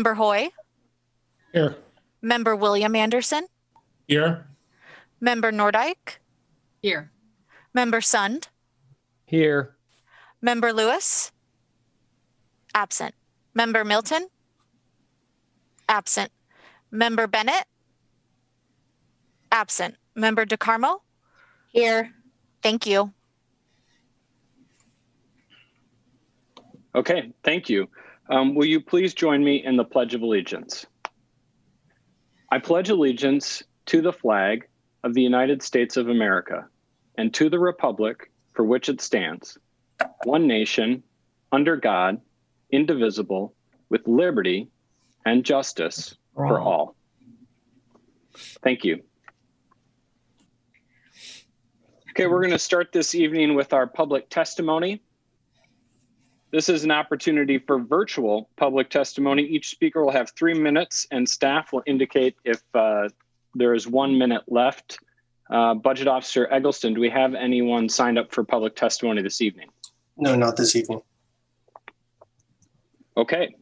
Member Hoy, Here. Member William Anderson, Here. Member Nordyke, Here. Member Sund, Here. Member Lewis, absent. Member Milton, absent. Member Bennett, absent. Member DeCarmo, Here. thank you. Okay, thank you. Will you please join me in the Pledge of Allegiance? I pledge allegiance to the flag of the United States of America and to the republic for which it stands, one nation, under God, indivisible, with liberty and justice for all. Thank you. Okay, we're going to start this evening with our public testimony. This is an opportunity for virtual public testimony. Each speaker will have 3 minutes and staff will indicate if there is 1 minute left. Budget Officer Eggleston, do we have anyone signed up for public testimony this evening? No, not this evening. Okay,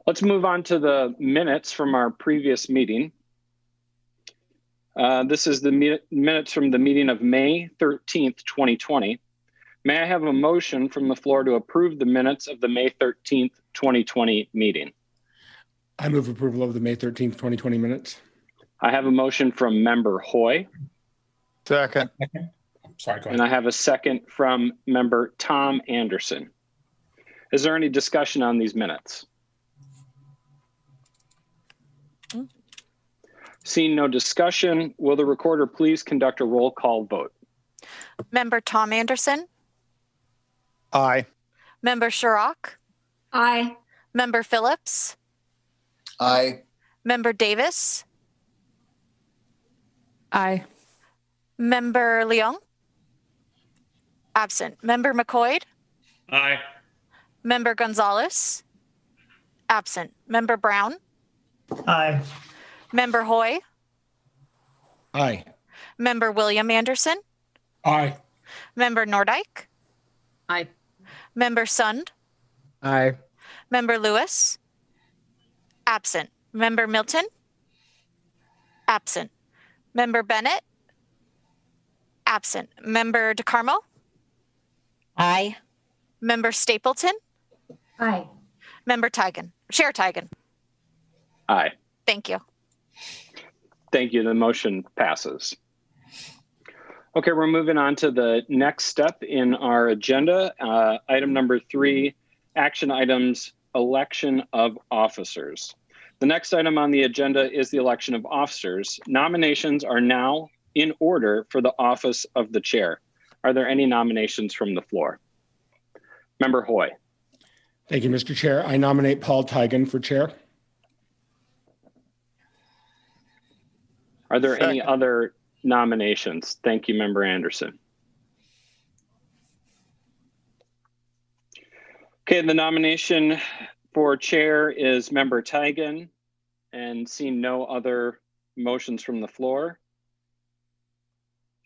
let's move on to the minutes from our previous meeting. This is the minutes from the meeting of May 13th, 2020. May I have a motion from the floor to approve the minutes of the May 13th, 2020 meeting? I move approval of the May 13th, 2020 minutes. I have a motion from Member Hoy. Second. Sorry, go And ahead. I have a second from Member Tom Anderson. Is there any discussion on these minutes? Seeing no discussion, will the recorder please conduct a roll call vote? Member Tom Anderson, Aye. Member Shirok, Aye. Member Phillips, Aye. Member Davis, Aye. Member Leung, absent. Member McCoy, Aye. Member Gonzalez, absent. Member Brown, Aye. Member Hoy, Aye. Member William Anderson, Aye. Member Nordyke, Aye. Member Sund, Aye. Member Lewis, absent. Member Milton, absent. Member Bennett, absent. Member DeCarmo, Aye. Member Stapleton, Aye. Member Tigan, Chair Tigan. Aye. Thank you. Thank you. The motion passes. Okay, we're moving on to the next step in our agenda. Item number 3, action items, election of officers. The next item on the agenda is the election of officers. Nominations are now in order for the office of the chair. Are there any nominations from the floor? Member Hoy. Thank you, Mr. Chair. I nominate Paul Tigan for chair. Are there any Second. other nominations? Thank you, Member Anderson. Okay, the nomination for chair is Member Tigan, and seeing no other motions from the floor.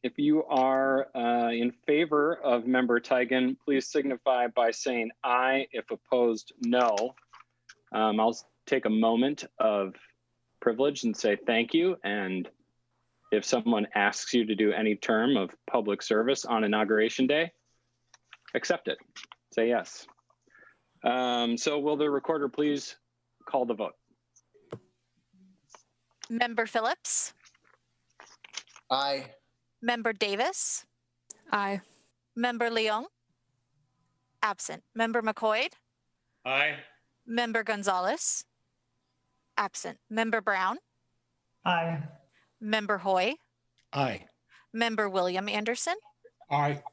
If you are in favor of Member Tigan, please signify by saying aye. If opposed, no. I'll take a moment of privilege and say thank you. And if someone asks you to do any term of public service on Inauguration Day, accept it. Say yes. So will the recorder please call the vote? Member Phillips, Aye. Member Davis, Aye. Member Leung, absent. Member McCoy, Aye. Member Gonzalez, absent. Member Brown, Aye. Member Hoy, Aye. Member William Anderson, Aye.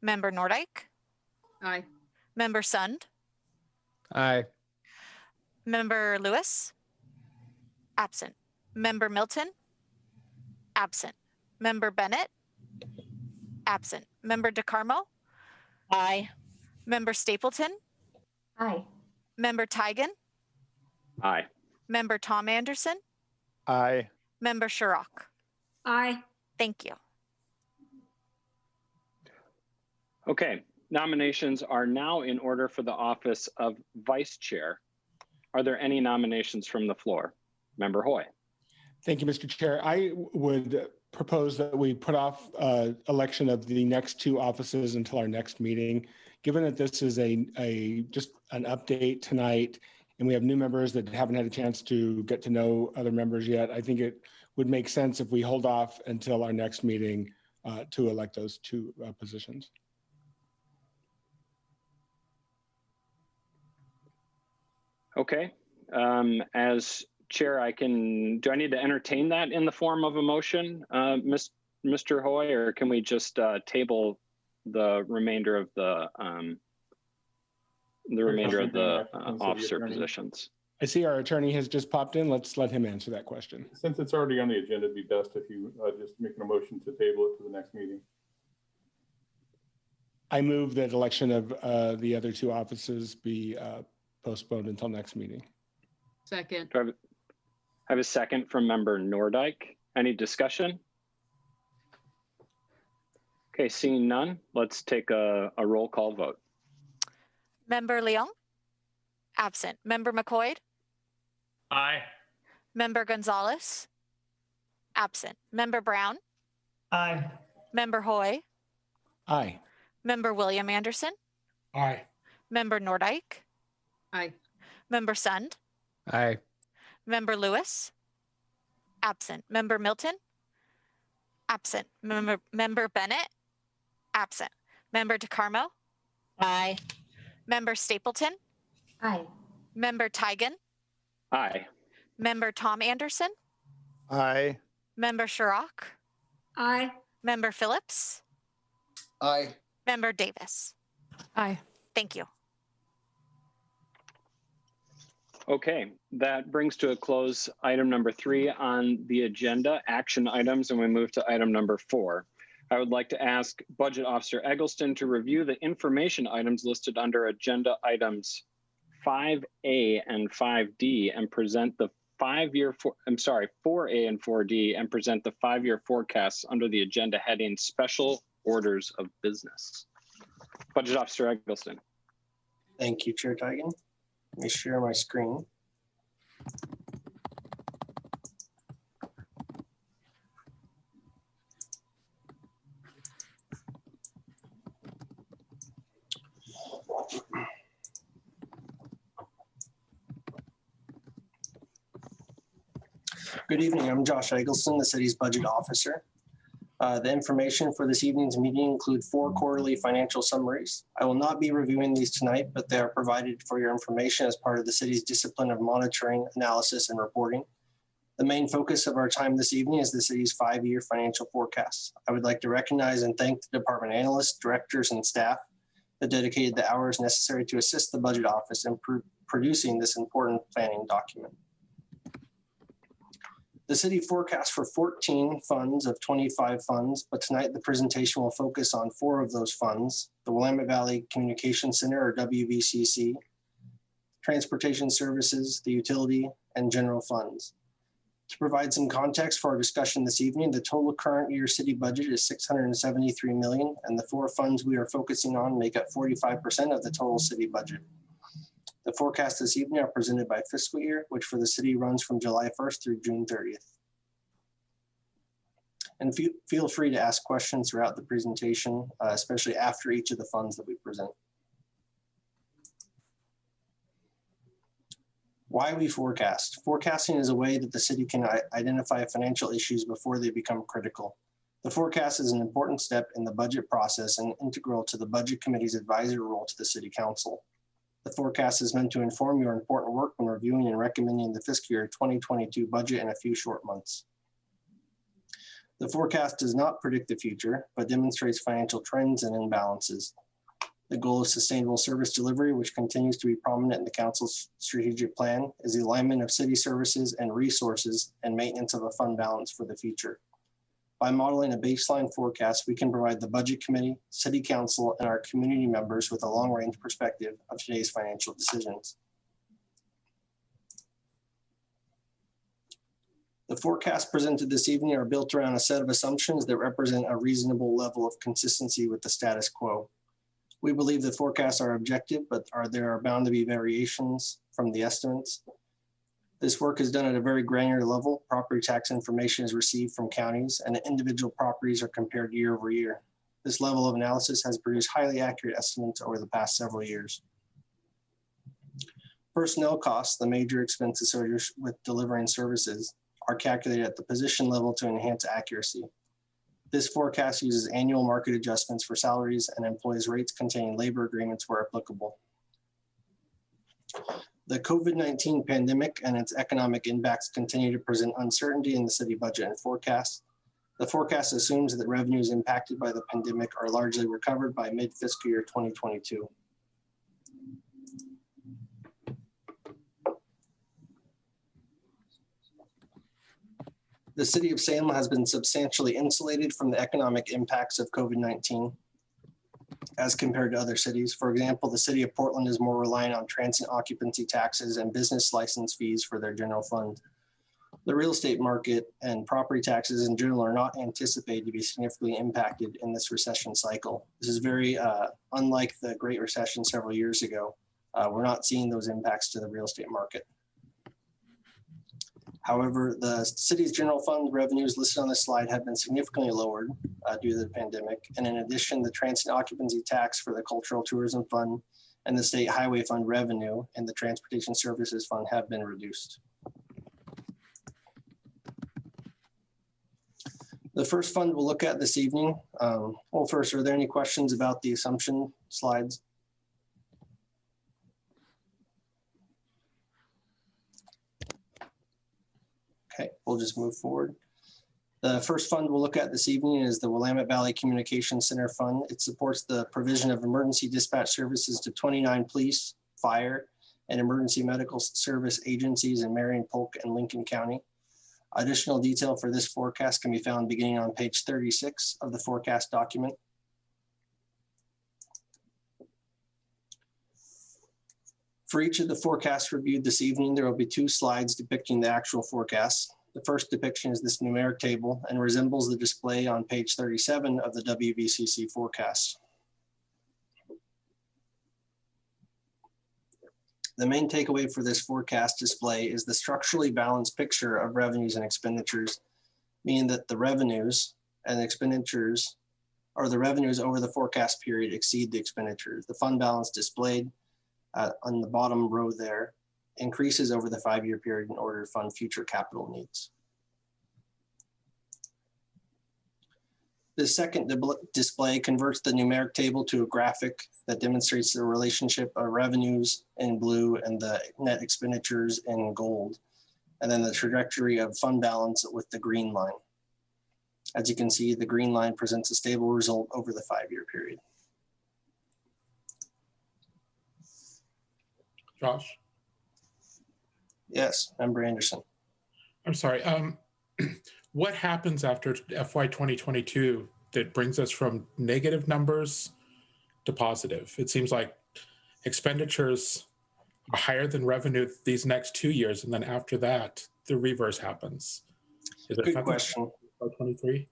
Member Nordyke, Aye. Member Sund, Aye. Member Lewis, absent. Member Milton, absent. Member Bennett, absent. Member DeCarmo, Aye. Member Stapleton, Aye. Member Tigan, Aye. Member Tom Anderson, Aye. Member Shirok. Aye. Thank you. Okay, nominations are now in order for the office of vice chair. Are there any nominations from the floor? Member Hoy. Thank you, Mr. Chair. I would propose that we put off election of the next two offices until our next meeting. Given that this is just an update tonight, and we have new members that haven't had a chance to get to know other members yet, I think it would make sense if we hold off until our next meeting to elect those two positions. Okay. As chair, do I need to entertain that in the form of a motion, Mr. Hoy, or can we just table the remainder of the officer positions? I see our attorney has just popped in. Let's let him answer that question. Since it's already on the agenda, it'd be best if you just make a motion to table it to the next meeting. I move that election of the other two offices be postponed until next meeting. Second. Do I have a second from member Nordyke? Any discussion? Okay, seeing none, let's take a roll call vote. Member Leung? Absent. Member McCoy? Aye. Member Gonzalez? Absent. Member Brown? Aye. Member Hoy? Aye. Member William Anderson? Aye. Member Nordyke? Aye. Member Sund? Aye. Member Lewis? Absent. Member Milton? Absent. Member Bennett? Absent. Member DeCarmo? Aye. Member Stapleton? Aye. Member Tigan? Aye. Member Tom Anderson? Aye. Member Shirok? Aye. Member Phillips? Aye. Member Davis? Aye. Thank you. Okay, that brings to a close item number 3 on the agenda, action items, and we move to item number 4. I would like to ask Budget Officer Eggleston to review the information items listed under agenda items 5A and 5D and present the 4A and 4D and present the 5-year forecasts under the agenda heading Special Orders of Business. Budget Officer Eggleston. Thank you, Chair Tigan. Let me share my screen. Good evening, I'm Josh Eggleston, the city's budget officer. The information for this evening's meeting include 4 quarterly financial summaries. I will not be reviewing these tonight, but they are provided for your information as part of the city's discipline of monitoring, analysis, and reporting. The main focus of our time this evening is the city's 5-year financial forecast. I would like to recognize and thank the department analysts, directors, and staff that dedicated the hours necessary to assist the budget office in producing this important planning document. The city forecast for 14 funds of 25 funds, but tonight the presentation will focus on 4 of those funds: the Willamette Valley Communication Center, or WVCC, Transportation Services, the Utility, and General Funds. To provide some context for our discussion this evening, the total current year city budget is $673 million, and the 4 funds we are focusing on make up 45% of the total city budget. The forecasts this evening are presented by fiscal year, which for the city runs from July 1st through June 30th. And feel free to ask questions throughout the presentation, especially after each of the funds that we present. Why we forecast. Forecasting is a way that the city can identify financial issues before they become critical. The forecast is an important step in the budget process and integral to the Budget Committee's advisory role to the City Council. The forecast is meant to inform your important work when reviewing and recommending the fiscal year 2022 budget in a few short months. The forecast does not predict the future, but demonstrates financial trends and imbalances. The goal of sustainable service delivery, which continues to be prominent in the Council's strategic plan, is the alignment of city services and resources and maintenance of a fund balance for the future. By modeling a baseline forecast, we can provide the Budget Committee, City Council, and our community members with a long-range perspective of today's financial decisions. The forecasts presented this evening are built around a set of assumptions that represent a reasonable level of consistency with the status quo. We believe the forecasts are objective, but there are bound to be variations from the estimates. This work is done at a very granular level. Property tax information is received from counties and individual properties are compared year over year. This level of analysis has produced highly accurate estimates over the past several years. Personnel costs, the major expense associated with delivering services, are calculated at the position level to enhance accuracy. This forecast uses annual market adjustments for salaries and employees' rates containing labor agreements where applicable. The COVID-19 pandemic and its economic impacts continue to present uncertainty in the city budget and forecast. The forecast assumes that revenues impacted by the pandemic are largely recovered by mid-fiscal year 2022. The city of Salem has been substantially insulated from the economic impacts of COVID-19 as compared to other cities. For example, the city of Portland is more reliant on transient occupancy taxes and business license fees for their general fund. The real estate market and property taxes in general are not anticipated to be significantly impacted in this recession cycle. This is very unlike the Great Recession several years ago. We're not seeing those impacts to the real estate market. However, the city's general fund revenues listed on this slide have been significantly lowered due to the pandemic. And in addition, the transient occupancy tax for the Cultural Tourism Fund and the State Highway Fund revenue and the Transportation Services Fund have been reduced. The first fund we'll look at this evening. Well, first, are there any questions about the assumption slides? Okay, we'll just move forward. The first fund we'll look at this evening is the Willamette Valley Communications Center Fund. It supports the provision of emergency dispatch services to 29 police, fire, and emergency medical service agencies in Marion, Polk, and Lincoln County. Additional detail for this forecast can be found beginning on page 36 of the forecast document. For each of the forecasts reviewed this evening, there will be 2 slides depicting the actual forecasts. The first depiction is this numeric table and resembles the display on page 37 of the WVCC forecast. The main takeaway for this forecast display is the structurally balanced picture of revenues and expenditures, meaning that the revenues and expenditures, or the revenues over the forecast period, exceed the expenditures. The fund balance displayed on the bottom row there increases over the 5-year period in order to fund future capital needs. The second display converts the numeric table to a graphic that demonstrates the relationship of revenues in blue and the net expenditures in gold, and then the trajectory of fund balance with the green line. As you can see, the green line presents a stable result over the 5-year period. Josh? Yes, Member Anderson. I'm sorry. What happens after FY 2022 that brings us from negative numbers to positive? It seems like expenditures are higher than revenue these next 2 years, and then after that, the reverse happens. Is it good question. 23?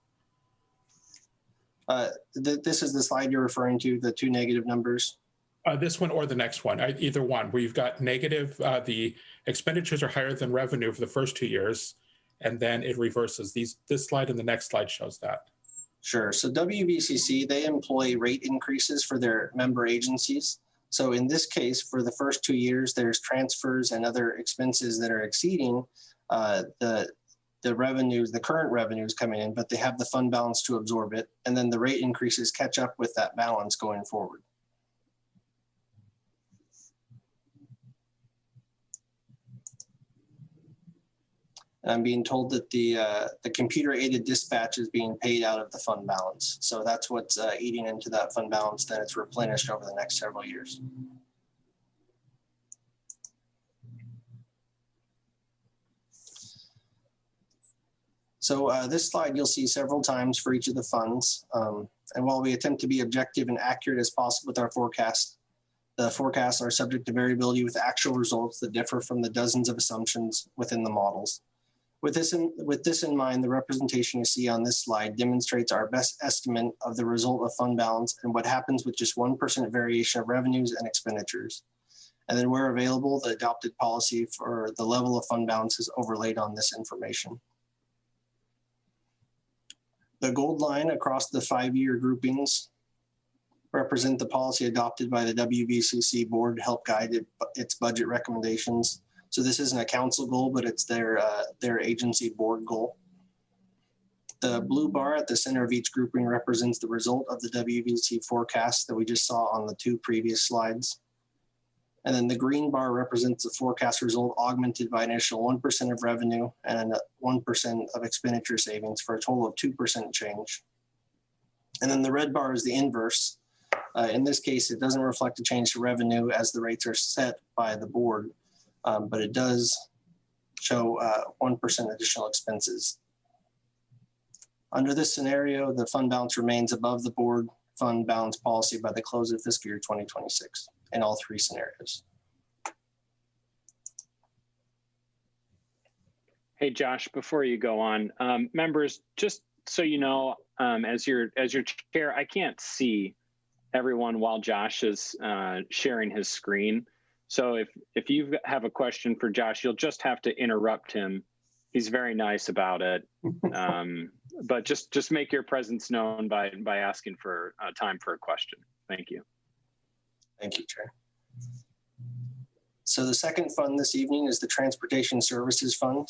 This is the slide you're referring to, the 2 negative numbers. This one or the next one, either one, where you've got negative, the expenditures are higher than revenue for the first 2 years, and then it reverses. This slide and the next slide shows that. Sure. So WVCC, they employ rate increases for their member agencies. So in this case, for the first 2 years, there's transfers and other expenses that are exceeding the revenues, the current revenues coming in, but they have the fund balance to absorb it. And then the rate increases catch up with that balance going forward. I'm being told that the computer-aided dispatch is being paid out of the fund balance. So that's what's eating into that fund balance, then it's replenished over the next several years. So this slide you'll see several times for each of the funds. And while we attempt to be objective and accurate as possible with our forecast, the forecasts are subject to variability with actual results that differ from the dozens of assumptions within the models. With this in mind, the representation you see on this slide demonstrates our best estimate of the result of fund balance and what happens with just 1% variation of revenues and expenditures. And then where available, the adopted policy for the level of fund balance is overlaid on this information. The gold line across the 5-year groupings represent the policy adopted by the WVCC board to help guide its budget recommendations. So this isn't a council goal, but it's their agency board goal. The blue bar at the center of each grouping represents the result of the WVC forecast that we just saw on the 2 previous slides. And then the green bar represents the forecast result augmented by an additional 1% of revenue and 1% of expenditure savings for a total of 2% change. And then the red bar is the inverse. In this case, it doesn't reflect a change to revenue as the rates are set by the board, but it does show 1% additional expenses. Under this scenario, the fund balance remains above the board fund balance policy by the close of fiscal year 2026 in all 3 scenarios. Hey, Josh, before you go on, members, just so you know, as your chair, I can't see everyone while Josh is sharing his screen. So if you have a question for Josh, you'll just have to interrupt him. He's very nice about it. But just make your presence known by asking for time for a question. Thank you. Thank you, Chair. So the second fund this evening is the Transportation Services Fund.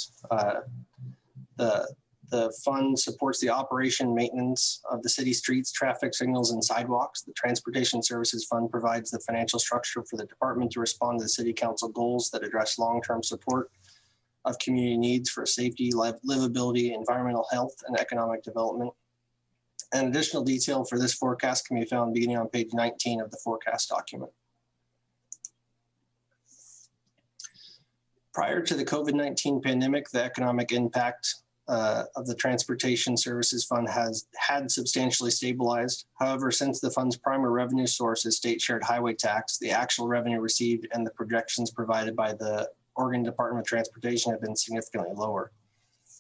The fund supports the operation and maintenance of the city streets, traffic signals, and sidewalks. The Transportation Services Fund provides the financial structure for the department to respond to the City Council goals that address long-term support of community needs for safety, livability, environmental health, and economic development. And additional detail for this forecast can be found beginning on page 19 of the forecast document. Prior to the COVID-19 pandemic, the economic impact of the Transportation Services Fund had substantially stabilized. However, since the fund's primary revenue source is state shared highway tax, the actual revenue received and the projections provided by the Oregon Department of Transportation have been significantly lower.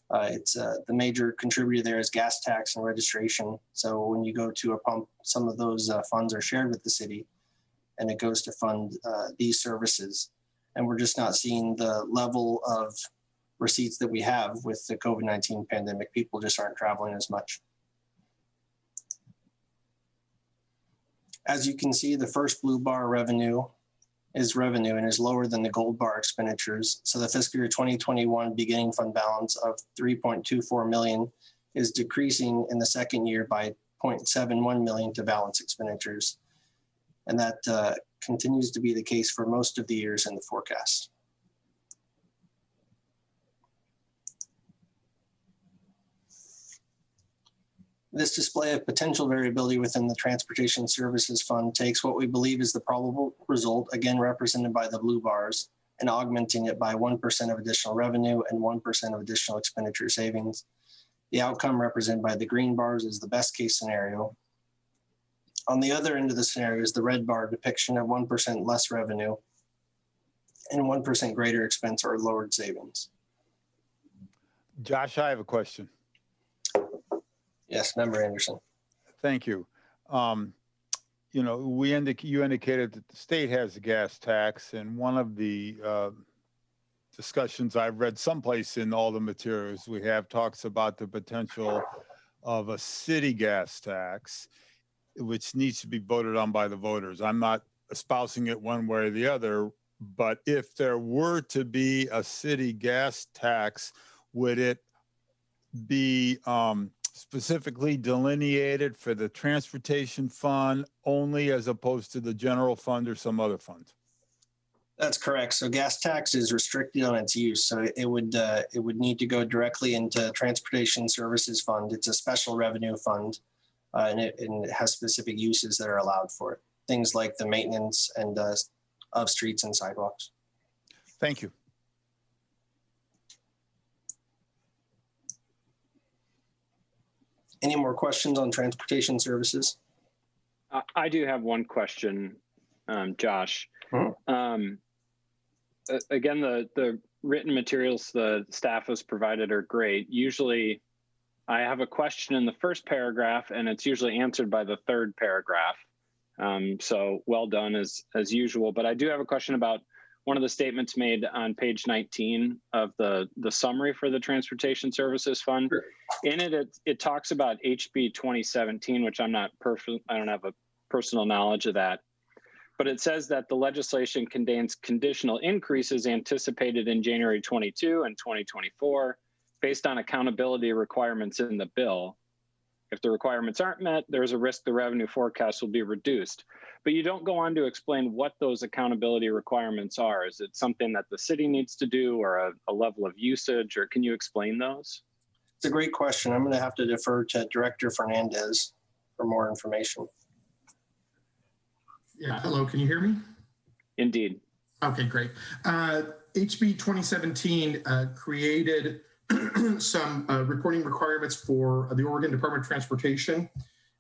The major contributor there is gas tax and registration. So when you go to a pump, some of those funds are shared with the city and it goes to fund these services. And we're just not seeing the level of receipts that we have with the COVID-19 pandemic. People just aren't traveling as much. As you can see, the first blue bar revenue and is lower than the gold bar expenditures. So the fiscal year 2021 beginning fund balance of 3.24 million is decreasing in the second year by 0.71 million to balance expenditures. And that continues to be the case for most of the years in the forecast. This display of potential variability within the Transportation Services Fund takes what we believe is the probable result, again represented by the blue bars, and augmenting it by 1% of additional revenue and 1% of additional expenditure savings. The outcome represented by the green bars is the best case scenario. On the other end of the scenario is the red bar depiction of 1% less revenue and 1% greater expense or lowered savings. Josh, I have a question. Yes, Member Anderson. Thank you. You know, you indicated that the state has a gas tax, and one of the discussions I've read someplace in all the materials we have talks about the potential of a city gas tax, which needs to be voted on by the voters. I'm not espousing it one way or the other, but if there were to be a city gas tax, would it be specifically delineated for the transportation fund only as opposed to the general fund or some other fund? That's correct. So gas tax is restricted on its use. So it would need to go directly into Transportation Services Fund. It's a special revenue fund, and it has specific uses that are allowed for it. Things like the maintenance and of streets and sidewalks. Thank you. Any more questions on transportation services? I do have one question, Josh. Again, the written materials the staff has provided are great. Usually I have a question in the first paragraph and it's usually answered by the third paragraph. So well done as usual, but I do have a question about one of the statements made on page 19 of the summary for the Transportation Services Fund. Sure. In it talks about HB 2017, which I don't have a personal knowledge of that, but it says that the legislation contains conditional increases anticipated in January 22 and 2024 based on accountability requirements in the bill. If the requirements aren't met, there's a risk the revenue forecast will be reduced. But you don't go on to explain what those accountability requirements are. Is it something that the city needs to do or a level of usage, or can you explain those? It's a great question. I'm going to have to defer to Director Fernandez for more information. Yeah, hello, can you hear me? Indeed. Okay, great. HB 2017 created some reporting requirements for the Oregon Department of Transportation.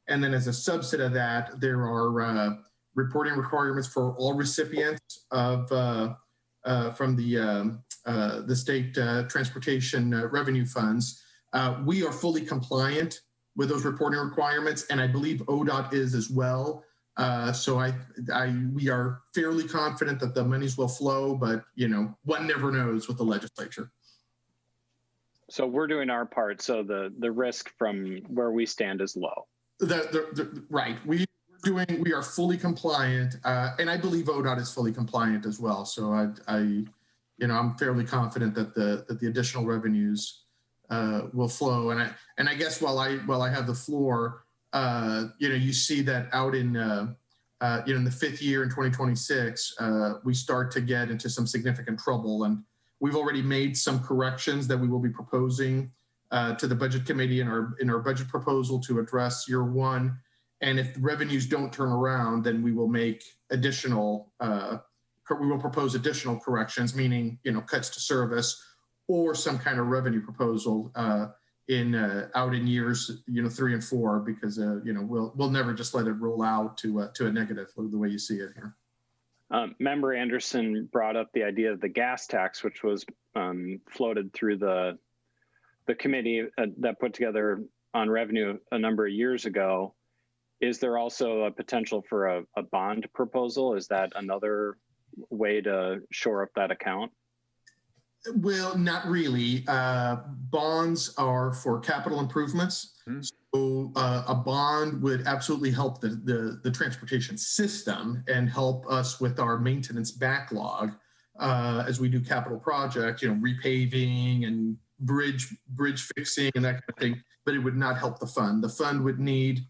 And then as a subset of that, there are reporting requirements for all recipients of from the state transportation revenue funds. We are fully compliant with those reporting requirements, and I believe ODOT is as well. So we are fairly confident that the monies will flow, but one never knows with the legislature. So we're doing our part. So the risk from where we stand is low. Right. We are fully compliant, and I believe ODOT is fully compliant as well. So I'm fairly confident that the additional revenues will flow. And I guess while I have the floor, you see that out in in the fifth year in 2026, we start to get into some significant trouble, and we've already made some corrections that we will be proposing to the budget committee in our budget proposal to address year one. And if the revenues don't turn around, then we will make additional, we will propose additional corrections, meaning, cuts to service or some kind of revenue proposal out in years, 3 and 4, because, we'll never just let it roll out to a negative the way you see it here. Member Anderson brought up the idea of the gas tax, which was floated through the committee that put together on revenue a number of years ago. Is there also a potential for a bond proposal? Is that another way to shore up that account? Well, not really. Bonds are for capital improvements. So a bond would absolutely help the transportation system and help us with our maintenance backlog as we do capital projects, repaving and bridge fixing and that kind of thing. But it would not help the fund. The fund would need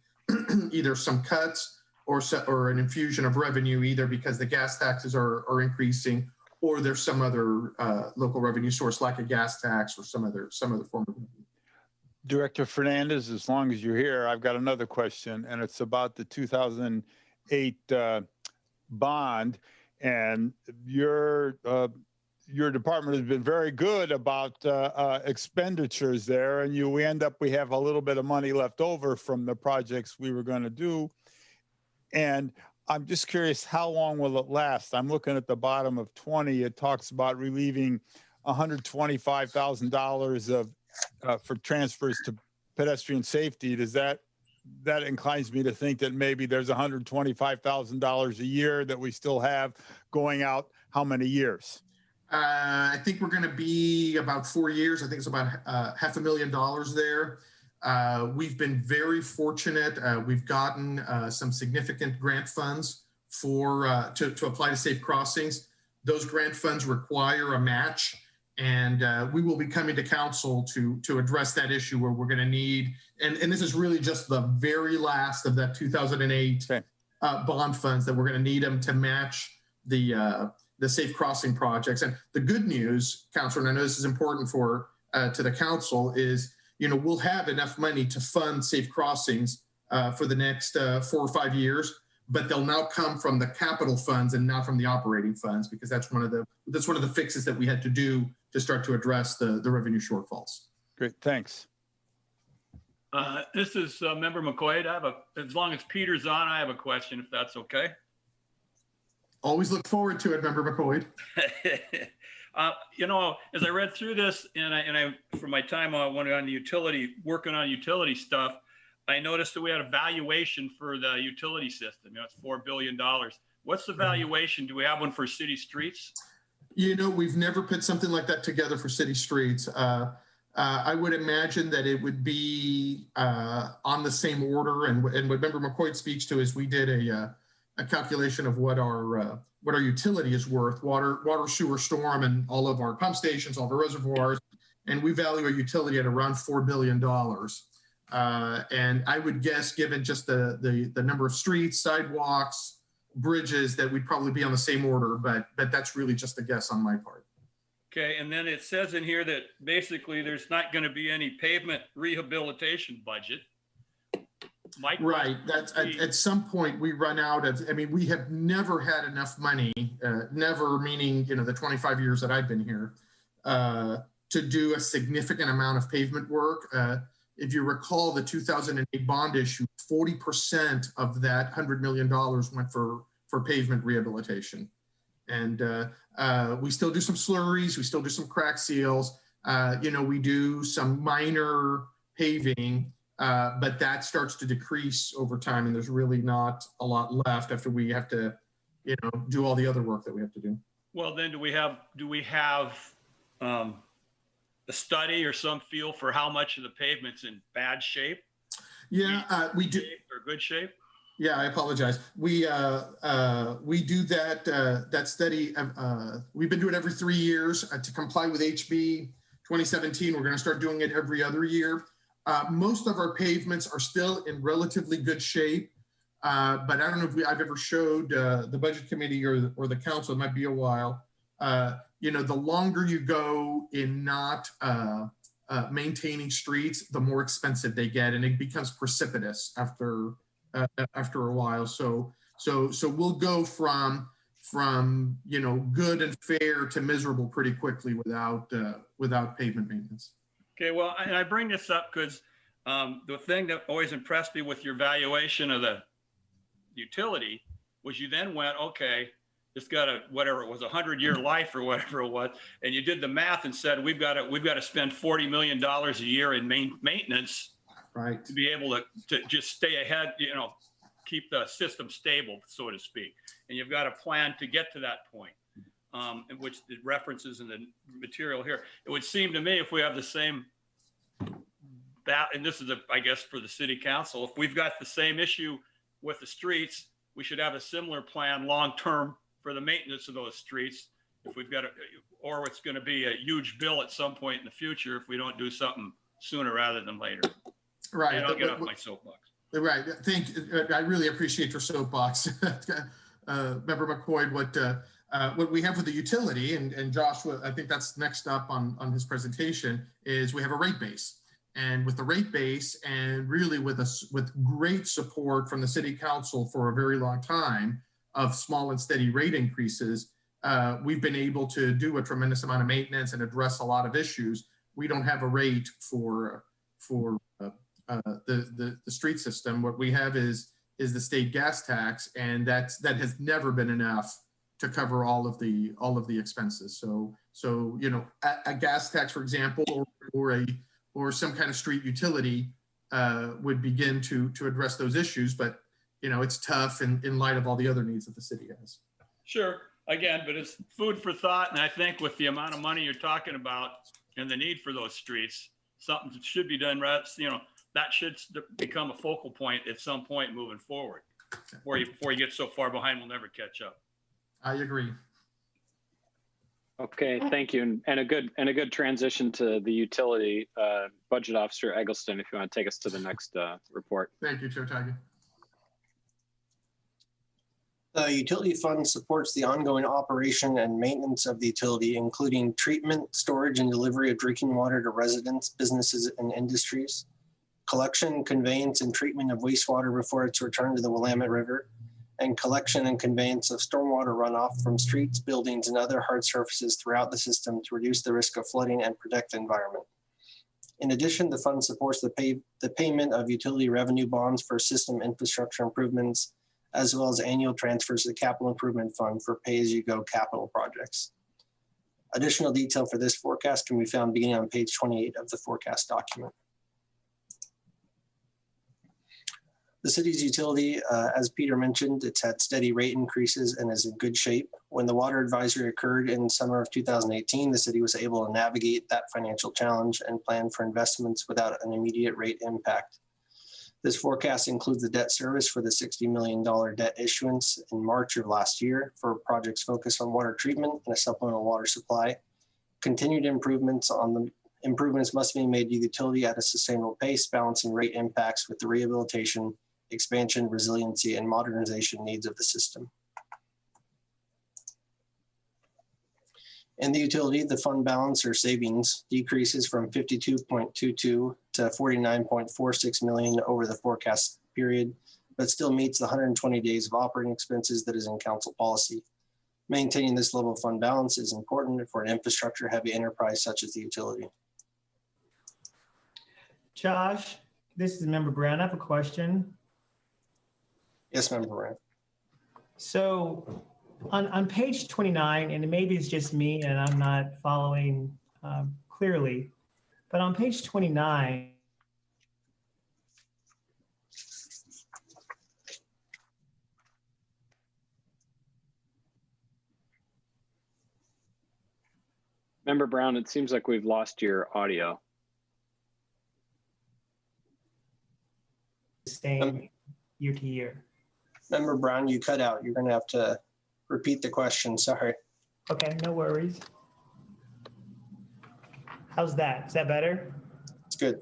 either some cuts or an infusion of revenue, either because the gas taxes are increasing, or there's some other local revenue source like a gas tax or some other form of revenue. Director Fernandez, as long as you're here, I've got another question, and it's about the 2008 bond. And your department has been very good about expenditures there, and we have a little bit of money left over from the projects we were going to do. And I'm just curious, how long will it last? I'm looking at the bottom of 20. It talks about relieving $125,000 of for transfers to pedestrian safety. Does that inclines me to think that maybe there's $125,000 a year that we still have going out how many years? I think we're going to be about 4 years. I think it's about $500,000 there. We've been very fortunate. We've gotten some significant grant funds to apply to safe crossings. Those grant funds require a match, and we will be coming to council to address that issue where we're going to need, and this is really just the very last of that 2008 bond funds that we're going to need them to match the safe crossing projects. And the good news, Councilor, and I know this is important to the council, is we'll have enough money to fund safe crossings for the next 4 or 5 years, but they'll now come from the capital funds and not from the operating funds, because that's one of the fixes that we had to do to start to address the revenue shortfalls. Great, thanks. This is Member McQuaid. As long as Peter's on, I have a question, if that's okay. Always look forward to it, Member McQuaid. You know, as I read through this, and I from my time when on the utility, working on utility stuff, I noticed that we had a valuation for the utility system. You know, it's $4 billion. What's the valuation? Do we have one for city streets? You know, we've never put something like that together for city streets. I would imagine that it would be on the same order. And what Member McCoy speaks to is we did a calculation of what our utility is worth, water, sewer, storm, and all of our pump stations, all of our reservoirs. And we value our utility at around $4 billion. And I would guess, given just the number of streets, sidewalks, bridges, that we'd probably be on the same order, but that's really just a guess on my part. Okay, and then it says in here that basically there's not going to be any pavement rehabilitation budget. Right, that's at some point we run out of, I mean, we have never had enough money, never meaning, you know, the 25 years that I've been here, to do a significant amount of pavement work. If you recall the 2008 bond issue, 40% of that $100 million went for pavement rehabilitation. And we still do some slurries, we still do some crack seals, you know, we do some minor paving, but that starts to decrease over time, and there's really not a lot left after we have to, you know, do all the other work that we have to do. Well, then do we have a study or some feel for how much of the pavement's in bad shape? Yeah, we do. Or good shape? Yeah, I apologize. We do that study. We've been doing it every 3 years to comply with HB 2017. We're going to start doing it every other year. Most of our pavements are still in relatively good shape, but I don't know if I've ever showed the budget committee or the council. It might be a while. You know, the longer you go in not maintaining streets, the more expensive they get, and it becomes precipitous after a while. So we'll go from you know, good and fair to miserable pretty quickly without pavement maintenance. Okay, well, and I bring this up because the thing that always impressed me with your valuation of the utility was you then went, okay, it's got a, whatever it was, 100-year life or whatever it was, and you did the math and said we've got to spend $40 million a year in maintenance, right, to be able to just stay ahead, you know, keep the system stable, so to speak. And you've got a plan to get to that point, in which the references in the material here. It would seem to me if we have the same, and this is, I guess, for the city council, if we've got the same issue with the streets, we should have a similar plan long-term for the maintenance of those streets. If we've got or it's going to be a huge bill at some point in the future if we don't do something sooner rather than later. Right. And I'll get off my soapbox. Right. I really appreciate your soapbox, Member McCoy. What we have with the utility, and Josh, I think that's next up on his presentation, is we have a rate base. And with the rate base, and really with great support from the city council for a very long time of small and steady rate increases, we've been able to do a tremendous amount of maintenance and address a lot of issues. We don't have a rate for the street system. What we have is the state gas tax, and that has never been enough to cover all of the expenses. So you know, a gas tax, for example, or some kind of street utility would begin to address those issues. But you know, it's tough in light of all the other needs that the city has. Sure. Again, but it's food for thought. And I think with the amount of money you're talking about and the need for those streets, something should be done, right? You know, that should become a focal point at some point moving forward. Before you get so far behind, we'll never catch up. I agree. Okay, thank you. And a good transition to the utility budget officer, Eggleston, if you want to take us to the next report. Thank you, Chair Tigan. The utility fund supports the ongoing operation and maintenance of the utility, including treatment, storage, and delivery of drinking water to residents, businesses, and industries, collection, conveyance, and treatment of wastewater before it's returned to the Willamette River, and collection and conveyance of stormwater runoff from streets, buildings, and other hard surfaces throughout the system to reduce the risk of flooding and protect the environment. In addition, the fund supports the payment of utility revenue bonds for system infrastructure improvements, as well as annual transfers to the Capital Improvement Fund for pay-as-you-go capital projects. Additional detail for this forecast can be found beginning on page 28 of the forecast document. The city's utility, as Peter mentioned, it's had steady rate increases and is in good shape. When the water advisory occurred in summer of 2018, the city was able to navigate that financial challenge and plan for investments without an immediate rate impact. This forecast includes the debt service for the $60 million debt issuance in March of last year for projects focused on water treatment and a supplemental water supply. Continued improvements must be made to the utility at a sustainable pace, balancing rate impacts with the rehabilitation, expansion, resiliency, and modernization needs of the system. In the utility, the fund balance or savings decreases from 52.22 to 49.46 million over the forecast period, but still meets the 120 days of operating expenses that is in council policy. Maintaining this level of fund balance is important for an infrastructure-heavy enterprise such as the utility. Josh, this is Member Brown. I have a question. Yes, Member Brown. So on page 29, and maybe it's just me and I'm not following clearly, but on page 29, Member Brown, it seems like we've lost your audio. same year to year. Member Brown, you cut out. You're going to have to repeat the question. Sorry. Okay, no worries. How's that? Is that better? It's good.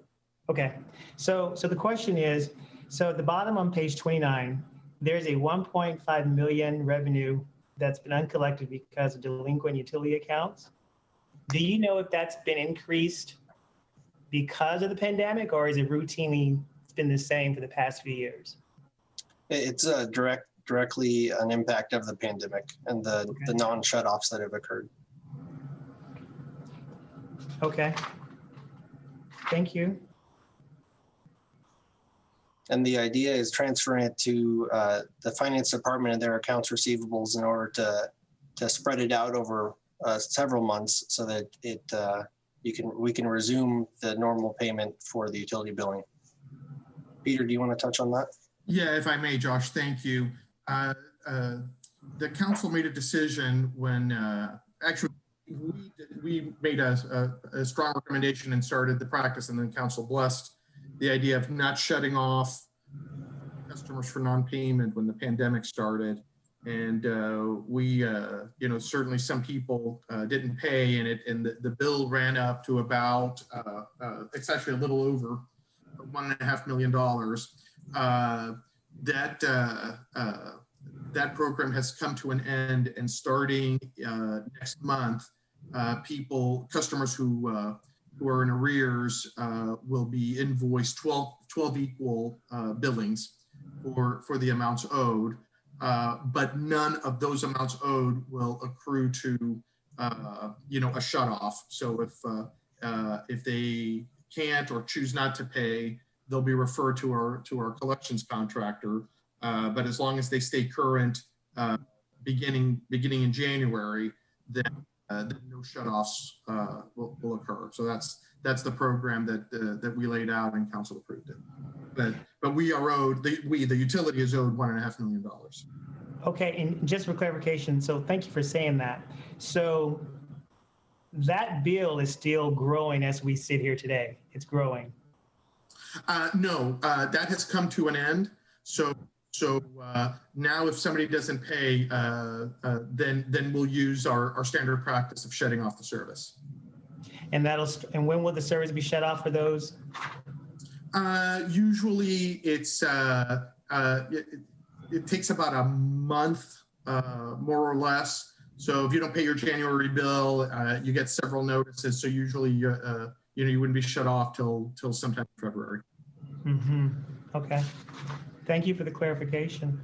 Okay, so the question is, so at the bottom on page 29, there's a 1.5 million revenue that's been uncollected because of delinquent utility accounts. Do you know if that's been increased because of the pandemic, or is it routinely been the same for the past few years? It's directly an impact of the pandemic and the non-shutoffs that have occurred. Okay. Thank you. And the idea is transferring it to the finance department and their accounts receivables in order to spread it out over several months so that we can resume the normal payment for the utility billing. Peter, do you want to touch on that? Yeah, if I may, Josh, thank you. The council made a decision when actually we made a strong recommendation and started the practice, and then council blessed the idea of not shutting off customers for non-payment when the pandemic started. And certainly some people didn't pay, and the bill ran up to about it's actually a little over $1.5 million. That program has come to an end, and starting next month, customers who are in arrears will be invoiced 12 equal billings for the amounts owed, but none of those amounts owed will accrue to a shutoff. So if they can't or choose not to pay, they'll be referred to our collections contractor. But as long as they stay current, beginning in January, then no shutoffs will occur. So that's the program that we laid out and council approved it. But we are owed, the utility is owed $1.5 million. Okay, and just for clarification, so thank you for saying that. So that bill is still growing as we sit here today. It's growing. No, that has come to an end. So now if somebody doesn't pay, then we'll use our standard practice of shutting off the service. And when will the service be shut off for those? Usually it's it takes about a month, more or less. So if you don't pay your January bill, you get several notices. So usually you wouldn't be shut off till sometime in February. Mm-hmm. Okay. Thank you for the clarification.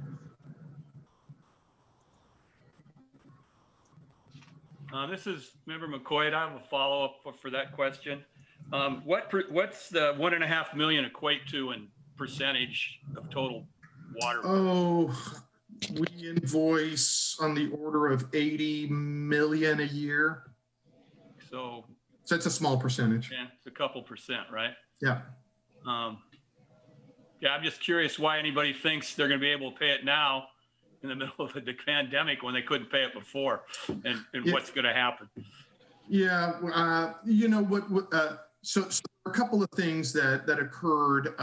This is Member McCoy. I have a follow-up for that question. What's the $1.5 million equate to in percentage of total water? Oh, we invoice on the order of 80 million a year. So So it's a small percentage. yeah, it's a couple percent, right? Yeah. Yeah, I'm just curious why anybody thinks they're going to be able to pay it now in the middle of the pandemic when they couldn't pay it before, and Yeah. what's going to happen. Yeah, you know what? So a couple of things that occurred.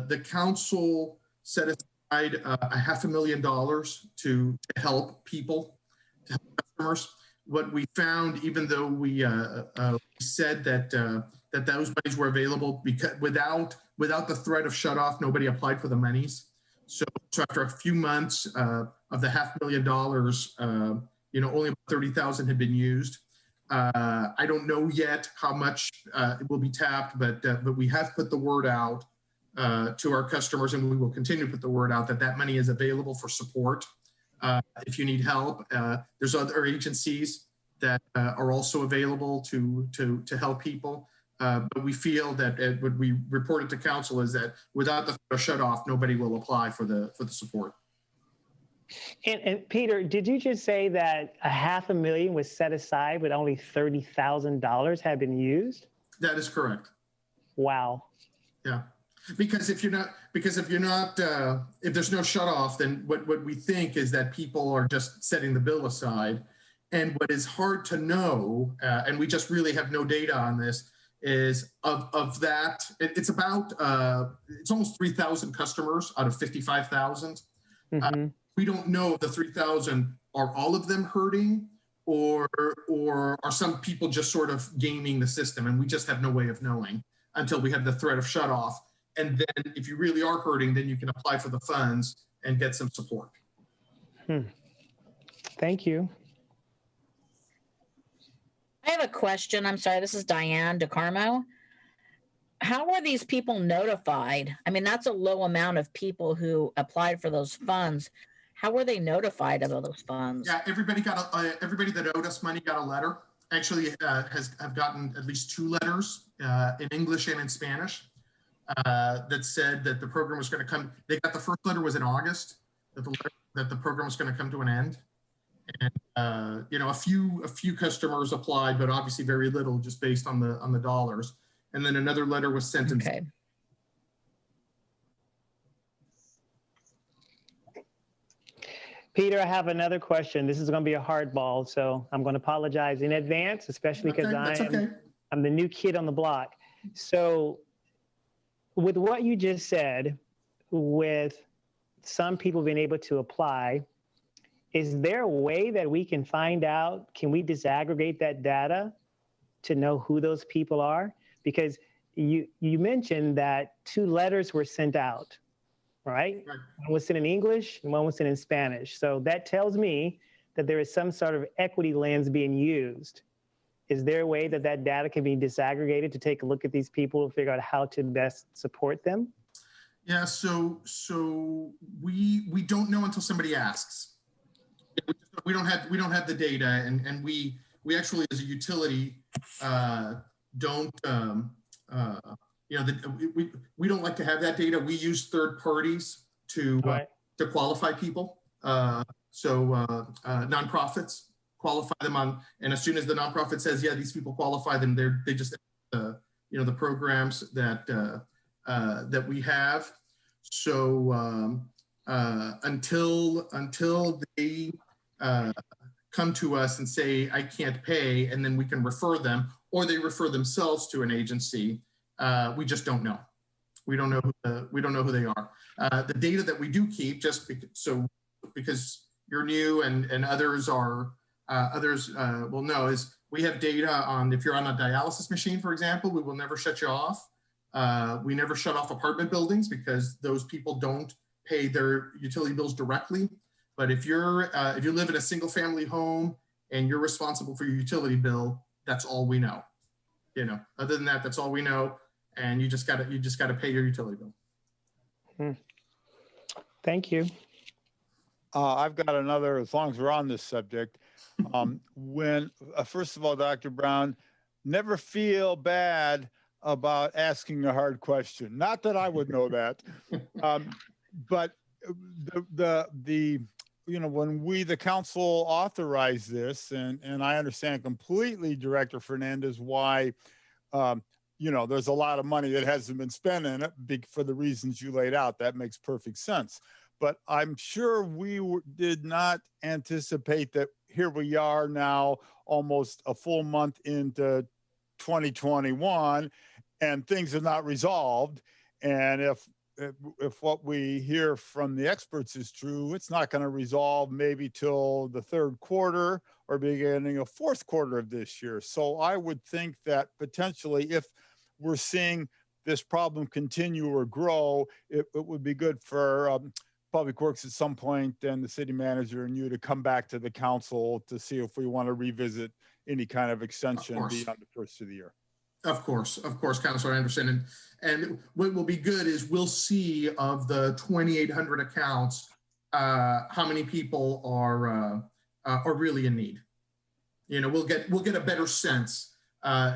The council set aside $500,000 to help people, to help customers. What we found, even though we said that that those monies were available, because without the threat of shut off, nobody applied for the monies. So after a few months of the $500,000, you know, only about 30,000 had been used. I don't know yet how much it will be tapped, but we have put the word out to our customers, and we will continue to put the word out that that money is available for support. If you need help, there's other agencies that are also available to help people. But we feel that what we reported to council is that without the shut off, nobody will apply for the support. And Peter, did you just say that $500,000 was set aside, but only $30,000 had been used? That is correct. Wow. Yeah, because if there's no shut off, then what we think is that people are just setting the bill aside. And what is hard to know, and we just really have no data on this, is of that, it's about, it's almost 3,000 customers out of 55,000. Mm-hmm. We don't know if the 3,000 are all of them hurting, or are some people just sort of gaming the system, and we just have no way of knowing until we have the threat of shut off. And then if you really are hurting, then you can apply for the funds and get some support. Thank you. I have a question. I'm sorry, this is Diane DeCarmo. How were these people notified? I mean, that's a low amount of people who applied for those funds. How were they notified of those funds? Yeah, everybody that owed us money got a letter. Actually, have gotten at least 2 letters in English and in Spanish that said that the program was going to come. They got the first letter was in August that the program was going to come to an end. And you know, a few customers applied, but obviously very little, just based on the dollars. And then another letter was sent. Okay. Peter, I have another question. This is going to be a hardball, so I'm going to apologize in advance, especially because I'm the new kid on the block. So with what you just said, with some people being able to apply, is there a way that we can find out, can we disaggregate that data to know who those people are? Because you mentioned that 2 letters were sent out, right? One was sent in English and one was sent in Spanish. So that tells me that there is some sort of equity lens being used. Is there a way that that data can be disaggregated to take a look at these people and figure out how to best support them? Yeah, so we don't know until somebody asks. We don't have the data, and we actually, as a utility, don't you know, we don't like to have that data. We use third parties to qualify people. So nonprofits qualify them on, and as soon as the nonprofit says, yeah, these people qualify, then they just you know, the programs that that we have. So until they come to us and say, I can't pay, and then we can refer them, or they refer themselves to an agency, we just don't know. We don't know who they are. The data that we do keep, just because you're new and others are will know, is we have data on if you're on a dialysis machine, for example, we will never shut you off. We never shut off apartment buildings because those people don't pay their utility bills directly. But if you live in a single family home and you're responsible for your utility bill, that's all we know. You know, other than that, that's all we know. And you just gotta pay your utility bill. Thank you. I've got another, as long as we're on this subject. When first of all, Dr. Brown, never feel bad about asking a hard question. Not that I would know that, but the when we, the council, authorized this, and I understand completely, Director Fernandez, why, there's a lot of money that hasn't been spent in it for the reasons you laid out. That makes perfect sense. But I'm sure we did not anticipate that here we are now, almost a full month into 2021, and things are not resolved. And if what we hear from the experts is true, it's not going to resolve maybe till the third quarter or beginning of fourth quarter of this year. So I would think that potentially, if we're seeing this problem continue or grow, it would be good for Public Works at some point, and the city manager and you, to come back to the council to see if we want to revisit any kind of extension beyond the first of the year. Of course, Councilor Anderson. And what will be good is we'll see of the 2,800 accounts, how many people are really in need. We'll get a better sense.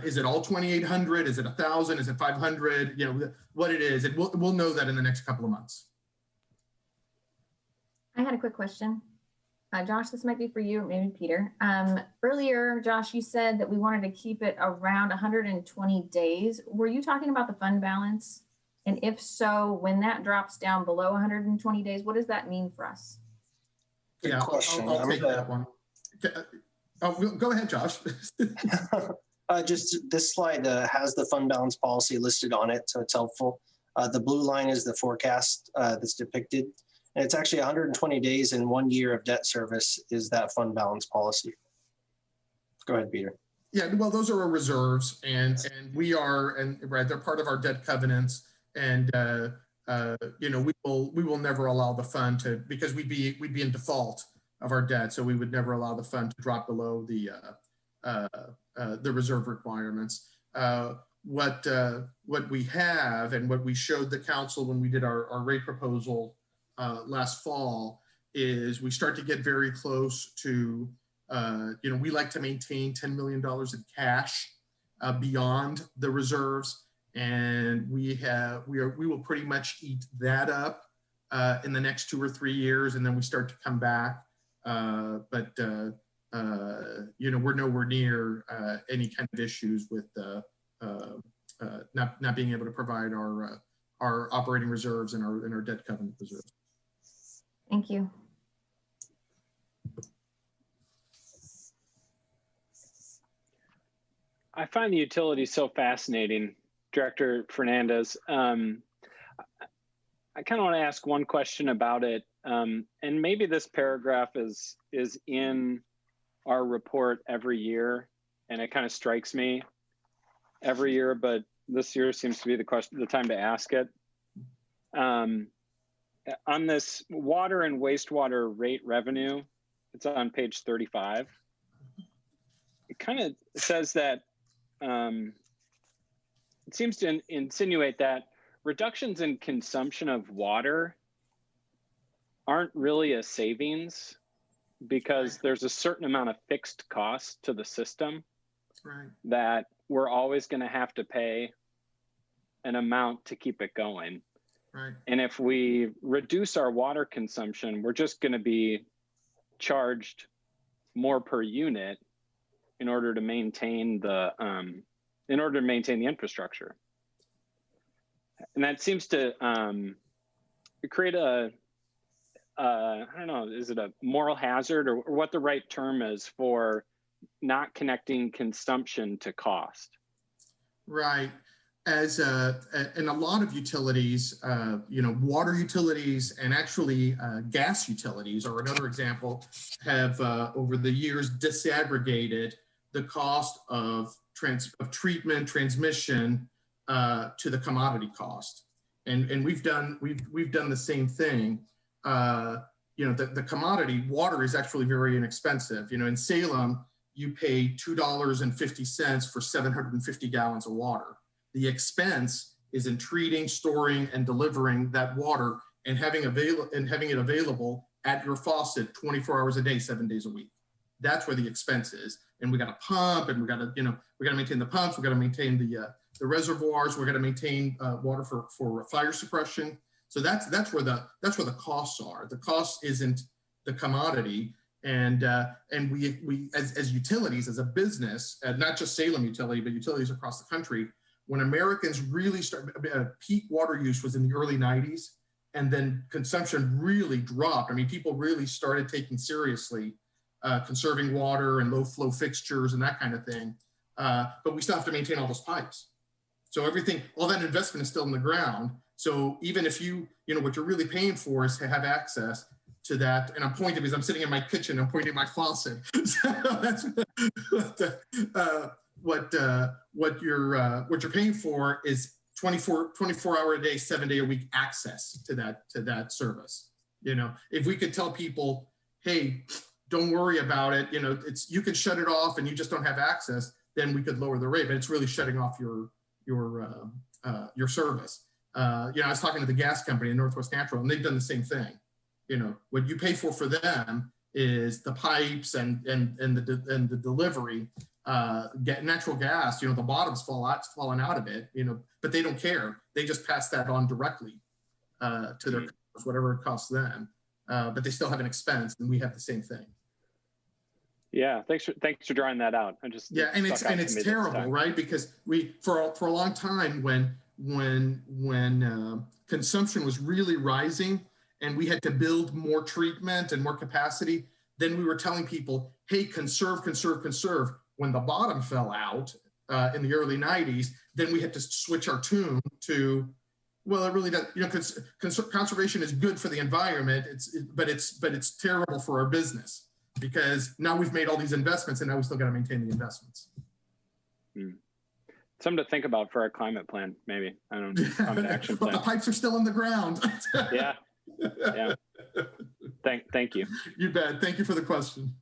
Is it all 2,800? Is it 1,000? Is it 500? What it is. And we'll know that in the next couple of months. I had a quick question. Josh, this might be for you or maybe Peter. Earlier, Josh, you said that we wanted to keep it around 120 days. Were you talking about the fund balance? And if so, when that drops down below 120 days, what does that mean for us? Good question. I'll take that one. Go ahead, Josh. Just this slide has the fund balance policy listed on it, so it's helpful. The blue line is the forecast that's depicted. And it's actually 120 days and 1 year of debt service is that fund balance policy. Go ahead, Peter. Yeah, well, those are our reserves, and we are, and right, they're part of our debt covenants, and we will never allow the fund to, because we'd be in default of our debt, so we would never allow the fund to drop below the reserve requirements. What we have and what we showed the council when we did our rate proposal last fall is we start to get very close to, we like to maintain $10 million in cash beyond the reserves, and we will pretty much eat that up in the next 2 or 3 years, and then we start to come back. But we're nowhere near any kind of issues with not being able to provide our operating reserves and our debt covenant reserves. Thank you. I find the utility so fascinating, Director Fernandez. I kind of want to ask one question about it, and maybe this paragraph is in our report every year, and it kind of strikes me every year, but this year seems to be the time to ask it. On this water and wastewater rate revenue, it's on page 35. It kind of says that it seems to insinuate that reductions in consumption of water aren't really a savings because there's a certain amount of fixed cost to the system that we're always going to have to pay an amount to keep it going. Right. And if we reduce our water consumption, we're just going to be charged more per unit in order to maintain the infrastructure. And that seems to create I don't know, is it a moral hazard or what the right term is for not connecting consumption to cost? Right. As in a lot of utilities, water utilities and actually gas utilities are another example, have over the years disaggregated the cost of treatment, transmission to the commodity cost, and we've done the same thing. The commodity water is actually very inexpensive. In Salem, you pay $2.50 for 750 gallons of water. The expense is in treating, storing, and delivering that water and having it available at your faucet 24 hours a day, 7 days a week. That's where the expense is. And we got to pump, and we got to maintain the pumps. We got to maintain the reservoirs. We got to maintain water for fire suppression. So that's where the costs are. The cost isn't the commodity. And we as utilities, as a business, not just Salem Utility, but utilities across the country, when Americans really peak water use was in the early 90s, and then consumption really dropped. I mean, people really started taking seriously conserving water and low flow fixtures and that kind of thing. But we still have to maintain all those pipes. So all that investment is still in the ground. So even if what you're really paying for is to have access to that, and I'm pointing because I'm sitting in my kitchen, I'm pointing at my faucet. So that's what you're paying for is 24 hour a day, 7 day a week access to that service. If we could tell people, hey, don't worry about it, you can shut it off and you just don't have access, then we could lower the rate. But it's really shutting off your service. I was talking to the gas company in Northwest Natural, and they've done the same thing. What you pay for them is the pipes and the delivery. Natural gas, the bottom's falling out of it, but they don't care. They just pass that on directly to their customers, whatever it costs them. But they still have an expense, and we have the same thing. Yeah, thanks for drawing that out. And it's terrible, right? Because we for a long time when consumption was really rising and we had to build more treatment and more capacity, then we were telling people, hey, conserve. When the bottom fell out in the early 90s, then we had to switch our tune to, well, it really does, conservation is good for the environment, but it's terrible for our business, because now we've made all these investments and now we still got to maintain the investments. Something to think about for our climate plan, maybe. I don't know, climate action plan. But the pipes are still in the ground. Yeah. Thank you. You bet. Thank you for the question.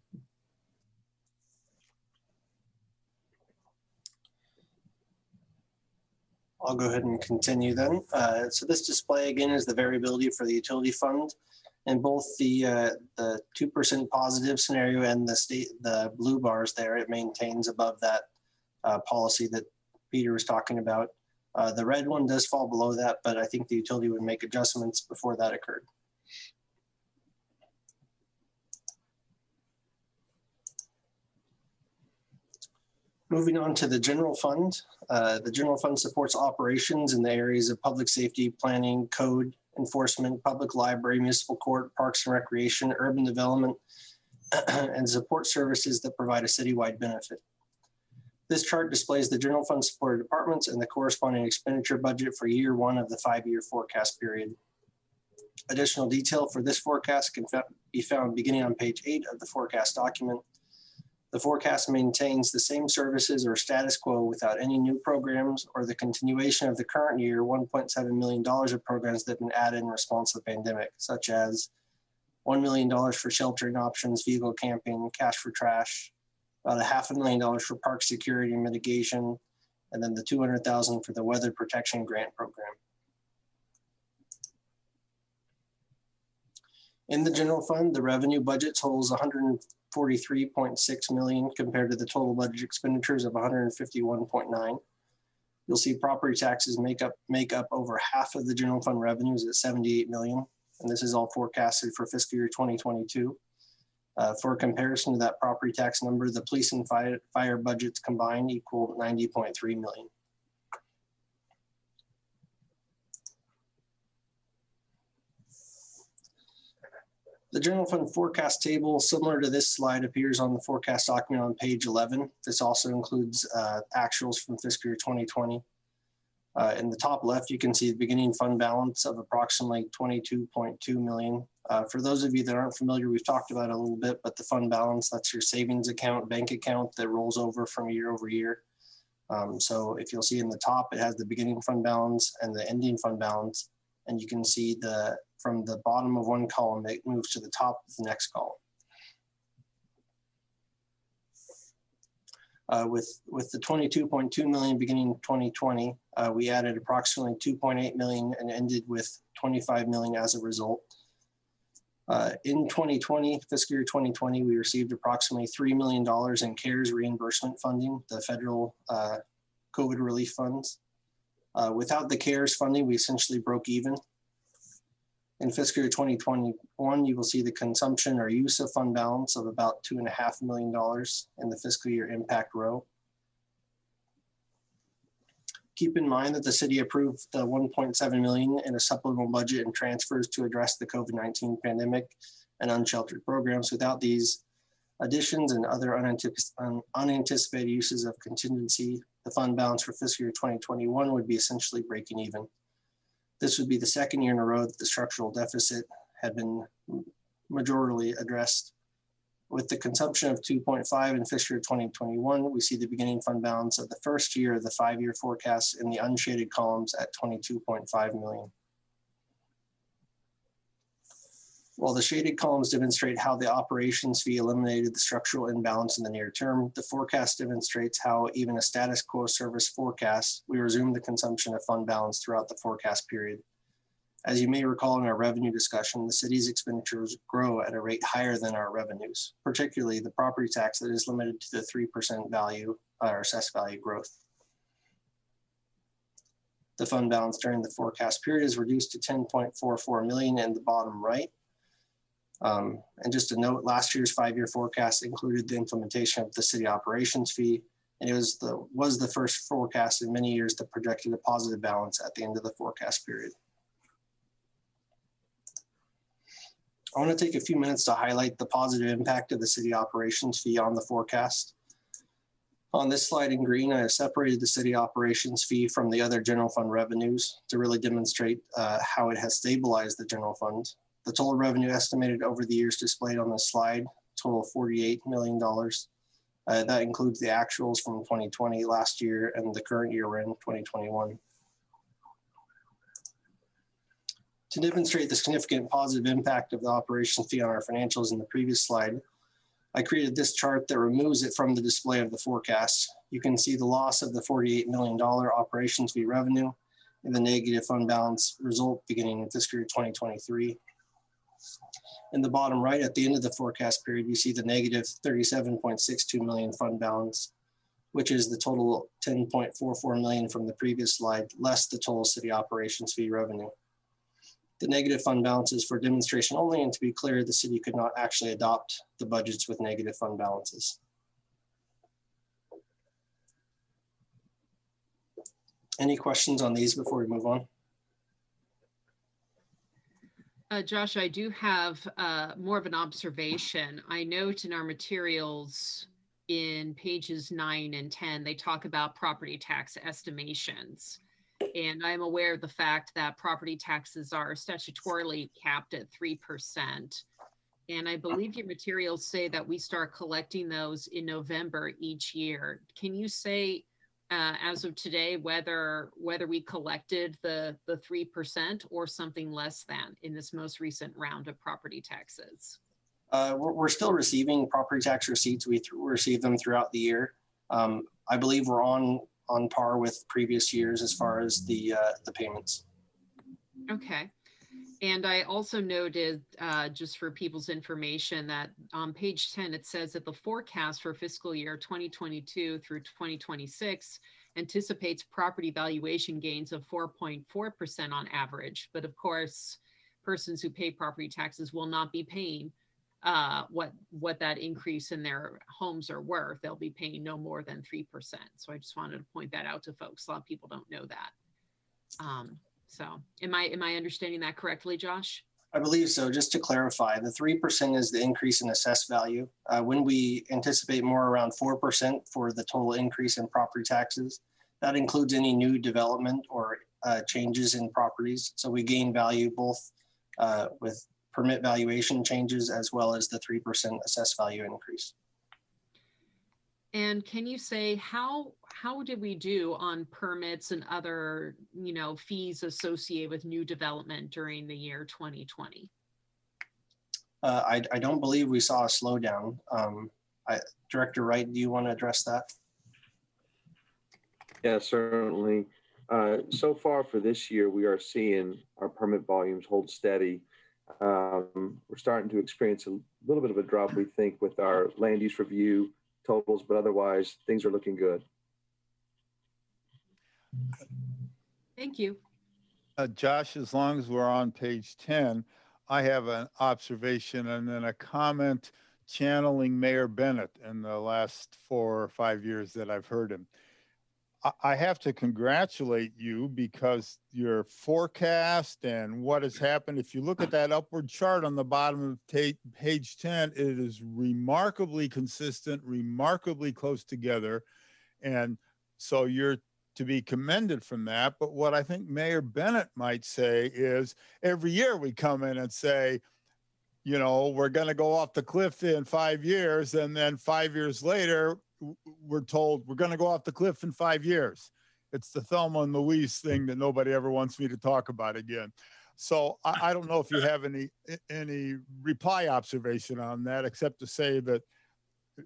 I'll go ahead and continue then. So this display again is the variability for the utility fund, and both the 2% positive scenario and the blue bars there, it maintains above that policy that Peter was talking about. The red one does fall below that, but I think the utility would make adjustments before that occurred. Moving on to the general fund. The general fund supports operations in the areas of public safety, planning, code enforcement, public library, municipal court, parks and recreation, urban development, and support services that provide a citywide benefit. This chart displays the general fund supported departments and the corresponding expenditure budget for year one of the 5-year forecast period. Additional detail for this forecast can be found beginning on page 8 of the forecast document. The forecast maintains the same services or status quo without any new programs or the continuation of the current year $1.7 million of programs that have been added in response to the pandemic, such as $1 million for sheltering options, vehicle camping, cash for trash, about $500,000 for park security and mitigation, and then the $200,000 for the weather protection grant program. In the general fund, the revenue budget totals $143.6 million compared to the total budget expenditures of $151.9. You'll see property taxes make up over half of the general fund revenues at $78 million, and this is all forecasted for fiscal year 2022. For comparison to that property tax number, the police and fire budgets combined equal $90.3 million. The general fund forecast table, similar to this slide, appears on the forecast document on page 11. This also includes actuals from fiscal year 2020. In the top left, you can see the beginning fund balance of approximately $22.2 million. For those of you that aren't familiar, we've talked about it a little bit, but the fund balance, that's your savings account, bank account that rolls over from year over year. So if you'll see in the top, it has the beginning fund balance and the ending fund balance. And you can see from the bottom of one column, it moves to the top of the next column. With the $22.2 million beginning 2020, we added approximately $2.8 million and ended with $25 million as a result. In 2020, fiscal year 2020, we received approximately $3 million in CARES reimbursement funding, the federal COVID relief funds. Without the CARES funding, we essentially broke even. In fiscal year 2021, you will see the consumption or use of fund balance of about $2.5 million in the fiscal year impact row. Keep in mind that the city approved the $1.7 million in a supplemental budget and transfers to address the COVID-19 pandemic and unsheltered programs. Without these additions and other unanticipated uses of contingency, the fund balance for fiscal year 2021 would be essentially breaking even. This would be the second year in a row that the structural deficit had been majorly addressed. With the consumption of 2.5 in fiscal year 2021, we see the beginning fund balance of the first year of the 5-year forecast in the unshaded columns at 22.5 million. While the shaded columns demonstrate how the operations fee eliminated the structural imbalance in the near term, the forecast demonstrates how even a status quo service forecast, we resume the consumption of fund balance throughout the forecast period. As you may recall in our revenue discussion, the city's expenditures grow at a rate higher than our revenues, particularly the property tax that is limited to the 3% value, or assessed value growth. The fund balance during the forecast period is reduced to 10.44 million in the bottom right. And just a note, last year's 5-year forecast included the implementation of the city operations fee, and it was the first forecast in many years that projected a positive balance at the end of the forecast period. I want to take a few minutes to highlight the positive impact of the city operations fee on the forecast. On this slide in green, I have separated the city operations fee from the other general fund revenues to really demonstrate how it has stabilized the general fund. The total revenue estimated over the years displayed on this slide total $48 million. That includes the actuals from 2020 last year and the current year we're in 2021. To demonstrate the significant positive impact of the operations fee on our financials in the previous slide, I created this chart that removes it from the display of the forecast. You can see the loss of the $48 million operations fee revenue and the negative fund balance result beginning in fiscal year 2023. In the bottom right, at the end of the forecast period, you see the negative 37.62 million fund balance, which is the total 10.44 million from the previous slide, less the total city operations fee revenue. The negative fund balance is for demonstration only, and to be clear, the city could not actually adopt the budgets with negative fund balances. Any questions on these before we move on? Josh, I do have more of an observation. I note in our materials in pages 9 and 10, they talk about property tax estimations. And I'm aware of the fact that property taxes are statutorily capped at 3%. And I believe your materials say that we start collecting those in November each year. Can you say, as of today, whether we collected the 3% or something less than in this most recent round of property taxes? We're still receiving property tax receipts. We receive them throughout the year. I believe we're on par with previous years as far as the payments. Okay. And I also noted, just for people's information, that on page 10, it says that the forecast for fiscal year 2022 through 2026 anticipates property valuation gains of 4.4% on average. But of course, persons who pay property taxes will not be paying what that increase in their homes are worth. They'll be paying no more than 3%. So I just wanted to point that out to folks. A lot of people don't know that. So am I understanding that correctly, Josh? I believe so. Just to clarify, the 3% is the increase in assessed value. When we anticipate more around 4% for the total increase in property taxes, that includes any new development or changes in properties. So we gain value both with permit valuation changes as well as the 3% assessed value increase. And can you say how did we do on permits and other fees associated with new development during the year 2020? I don't believe we saw a slowdown. Director Wright, do you want to address that? Yeah, certainly. So far for this year, we are seeing our permit volumes hold steady. We're starting to experience a little bit of a drop, we think, with our land use review totals, but otherwise things are looking good. Thank you. Josh, as long as we're on page 10, I have an observation and then a comment channeling Mayor Bennett in the last 4 or 5 years that I've heard him. I have to congratulate you because your forecast and what has happened, if you look at that upward chart on the bottom of page 10, it is remarkably consistent, remarkably close together. And so you're to be commended from that. But what I think Mayor Bennett might say is every year we come in and say, you know, we're going to go off the cliff in 5 years. And then 5 years later, we're told we're going to go off the cliff in 5 years. It's the Thelma and Louise thing that nobody ever wants me to talk about again. So I don't know if you have any reply observation on that, except to say that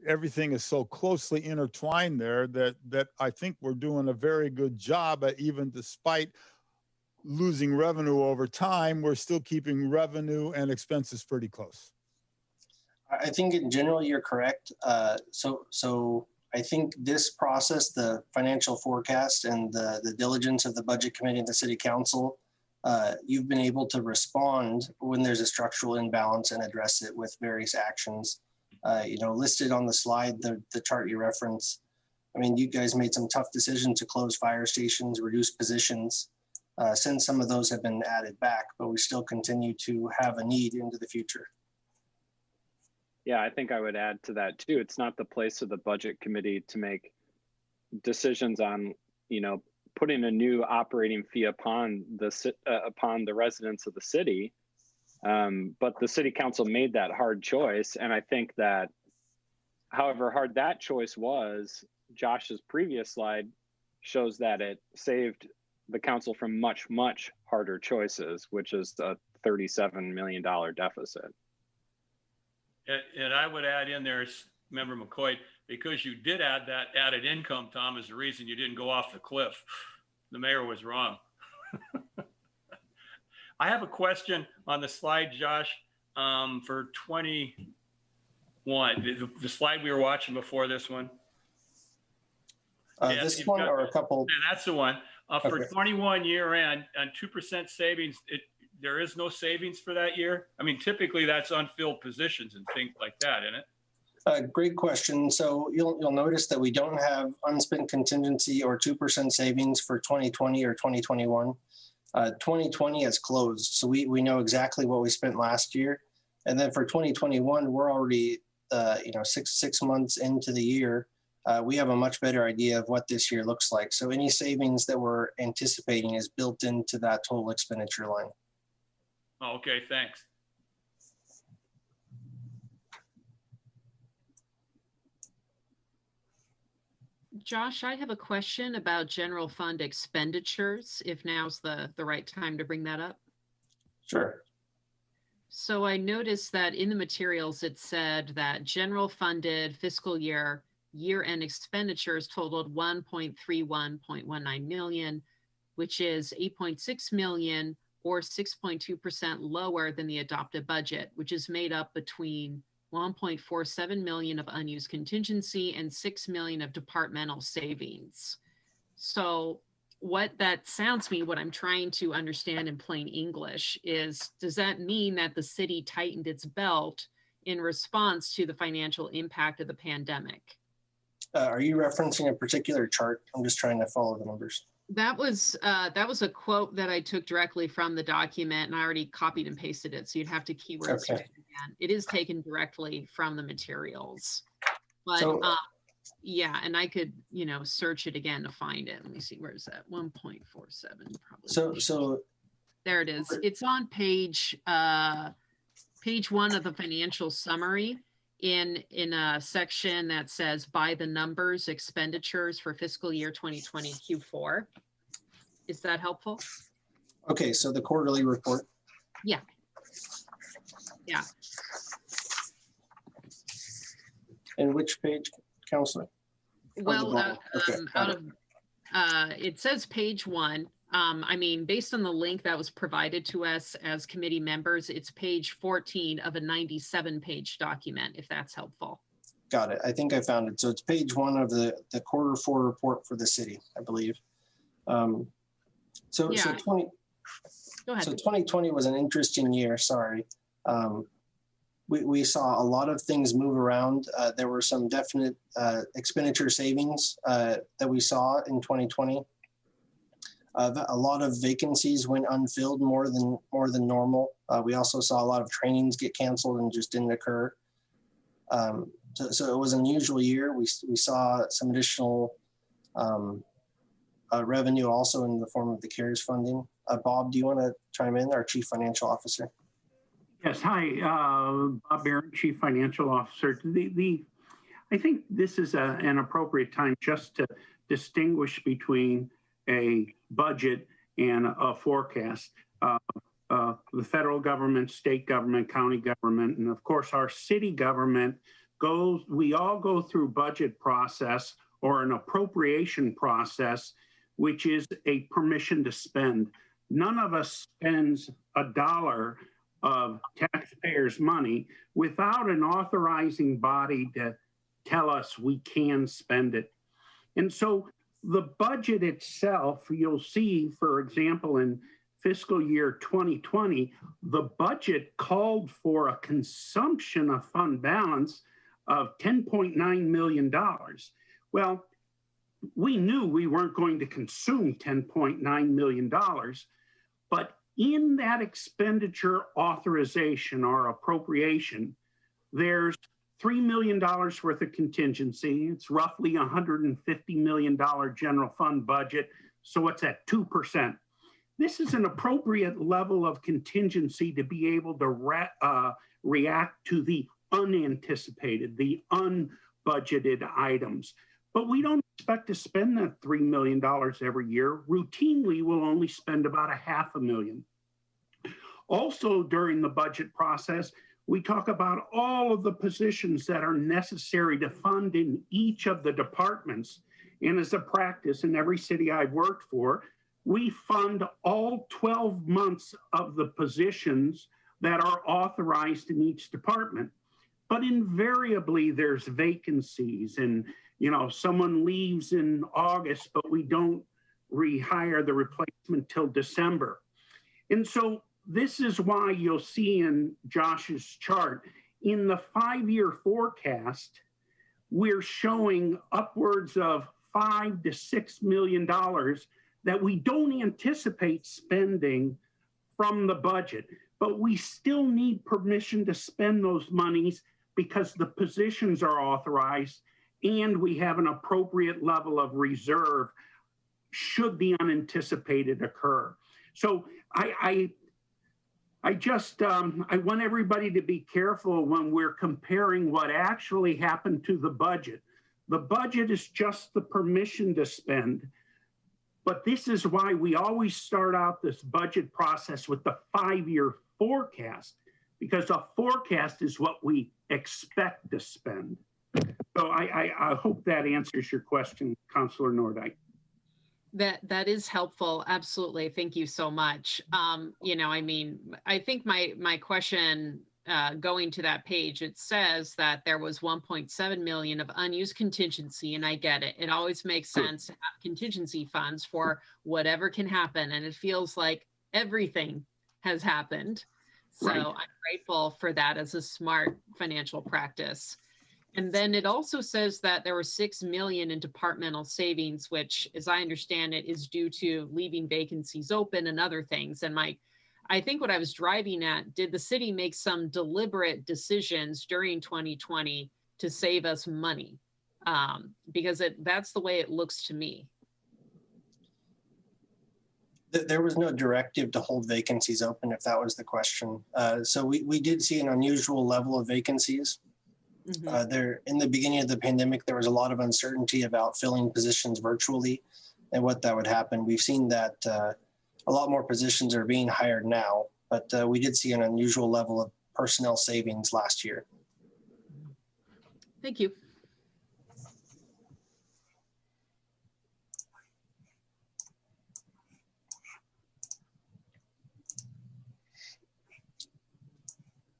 everything is so closely intertwined there that I think we're doing a very good job at, even despite losing revenue over time, we're still keeping revenue and expenses pretty close. I think in general, you're correct. So I think this process, the financial forecast and the diligence of the budget committee and the city council, you've been able to respond when there's a structural imbalance and address it with various actions. You know, listed on the slide, the chart you reference. I mean, you guys made some tough decisions to close fire stations, reduce positions. Since some of those have been added back, but we still continue to have a need into the future. Yeah, I think I would add to that too. It's not the place of the budget committee to make decisions on, you know, putting a new operating fee upon the residents of the city. But the city council made that hard choice. And I think that however hard that choice was, Josh's previous slide shows that it saved the council from much, much harder choices, which is a $37 million deficit. And I would add in there, Member McCoy, because you did add that added income, Tom, is the reason you didn't go off the cliff. The mayor was wrong. I have a question on the slide, Josh, for 21. The slide we were watching before this one. This one or a couple? Yeah, that's the one. For Okay. 21 year end and 2% savings, there is no savings for that year? I mean, typically that's unfilled positions and things like that, isn't it? Great question. So you'll notice that we don't have unspent contingency or 2% savings for 2020 or 2021. 2020 has closed, so we know exactly what we spent last year. And then for 2021, we're already six months into the year. We have a much better idea of what this year looks like. So any savings that we're anticipating is built into that total expenditure line. Oh, okay, thanks. Josh, I have a question about general fund expenditures, if now's the right time to bring that up. Sure. So I noticed that in the materials, it said that general funded fiscal year-end expenditures totaled 1.31.19 million, which is 8.6 million or 6.2% lower than the adopted budget, which is made up between 1.47 million of unused contingency and 6 million of departmental savings. So what that sounds to me, what I'm trying to understand in plain English is, does that mean that the city tightened its belt in response to the financial impact of the pandemic? Are you referencing a particular chart? I'm just trying to follow the numbers. That was a quote that I took directly from the document, and I already copied and pasted it. So you'd have to keyword search it again. It is taken directly from the materials, but so, yeah, and I could search it again to find it. Let me see, where is that? 1.47 probably. So there it is. It's on page 1 of the financial summary. In a section that says by the numbers expenditures for fiscal year 2020 Q4. Is that helpful? Okay, so the quarterly report. Yeah. Yeah. And which page, Counselor? Well, it says page 1. I mean, based on the link that was provided to us as committee members, it's page 14 of a 97-page document, if that's helpful. Got it. I think I found it. So it's page 1 of the quarter 4 report for the city, I believe. So Go ahead. So 2020 was an interesting year, sorry. We saw a lot of things move around. There were some definite expenditure savings that we saw in 2020. A lot of vacancies went unfilled more than normal. We also saw a lot of trainings get canceled and just didn't occur. So it was an unusual year. We saw some additional revenue also in the form of the CARES funding. Bob, do you want to chime in, our Chief Financial Officer? Yes, hi, Bob Barron, Chief Financial Officer. I think this is an appropriate time just to distinguish between a budget and a forecast. The federal government, state government, county government, and of course our city government we all go through budget process or an appropriation process, which is a permission to spend. None of us spends a dollar of taxpayers' money without an authorizing body to tell us we can spend it. And so the budget itself, you'll see, for example, in fiscal year 2020, the budget called for a consumption of fund balance of $10.9 million. Well, we knew we weren't going to consume $10.9 million, but in that expenditure authorization or appropriation, there's $3 million worth of contingency. It's roughly $150 million general fund budget, so it's at 2%. This is an appropriate level of contingency to be able to react to the unanticipated, the unbudgeted items. But we don't expect to spend that $3 million every year. Routinely, we'll only spend about $500,000. Also, during the budget process, we talk about all of the positions that are necessary to fund in each of the departments. And as a practice in every city I've worked for, we fund all 12 months of the positions that are authorized in each department. But invariably, there's vacancies and someone leaves in August, but we don't rehire the replacement till December. And so this is why you'll see in Josh's chart, in the 5-year forecast, we're showing upwards of $5 to $6 million that we don't anticipate spending from the budget, but we still need permission to spend those monies because the positions are authorized and we have an appropriate level of reserve should the unanticipated occur. So I want everybody to be careful when we're comparing what actually happened to the budget. The budget is just the permission to spend, but this is why we always start out this budget process with the 5-year forecast, because a forecast is what we expect to spend. So I hope that answers your question, Councilor Nordike. That is helpful. Absolutely. Thank you so much. I think my question going to that page, it says that there was 1.7 million of unused contingency, and I get it. It always makes sense to have contingency funds for whatever can happen. And it feels like everything has happened. So right. I'm grateful for that as a smart financial practice. And then it also says that there were 6 million in departmental savings, which, as I understand it, is due to leaving vacancies open and other things. And I think what I was driving at, did the city make some deliberate decisions during 2020 to save us money? Because that's the way it looks to me. There was no directive to hold vacancies open, if that was the question. So we did see an unusual level of vacancies. Mm-hmm. There, in the beginning of the pandemic, there was a lot of uncertainty about filling positions virtually and what that would happen. We've seen that a lot more positions are being hired now, but we did see an unusual level of personnel savings last year. Thank you.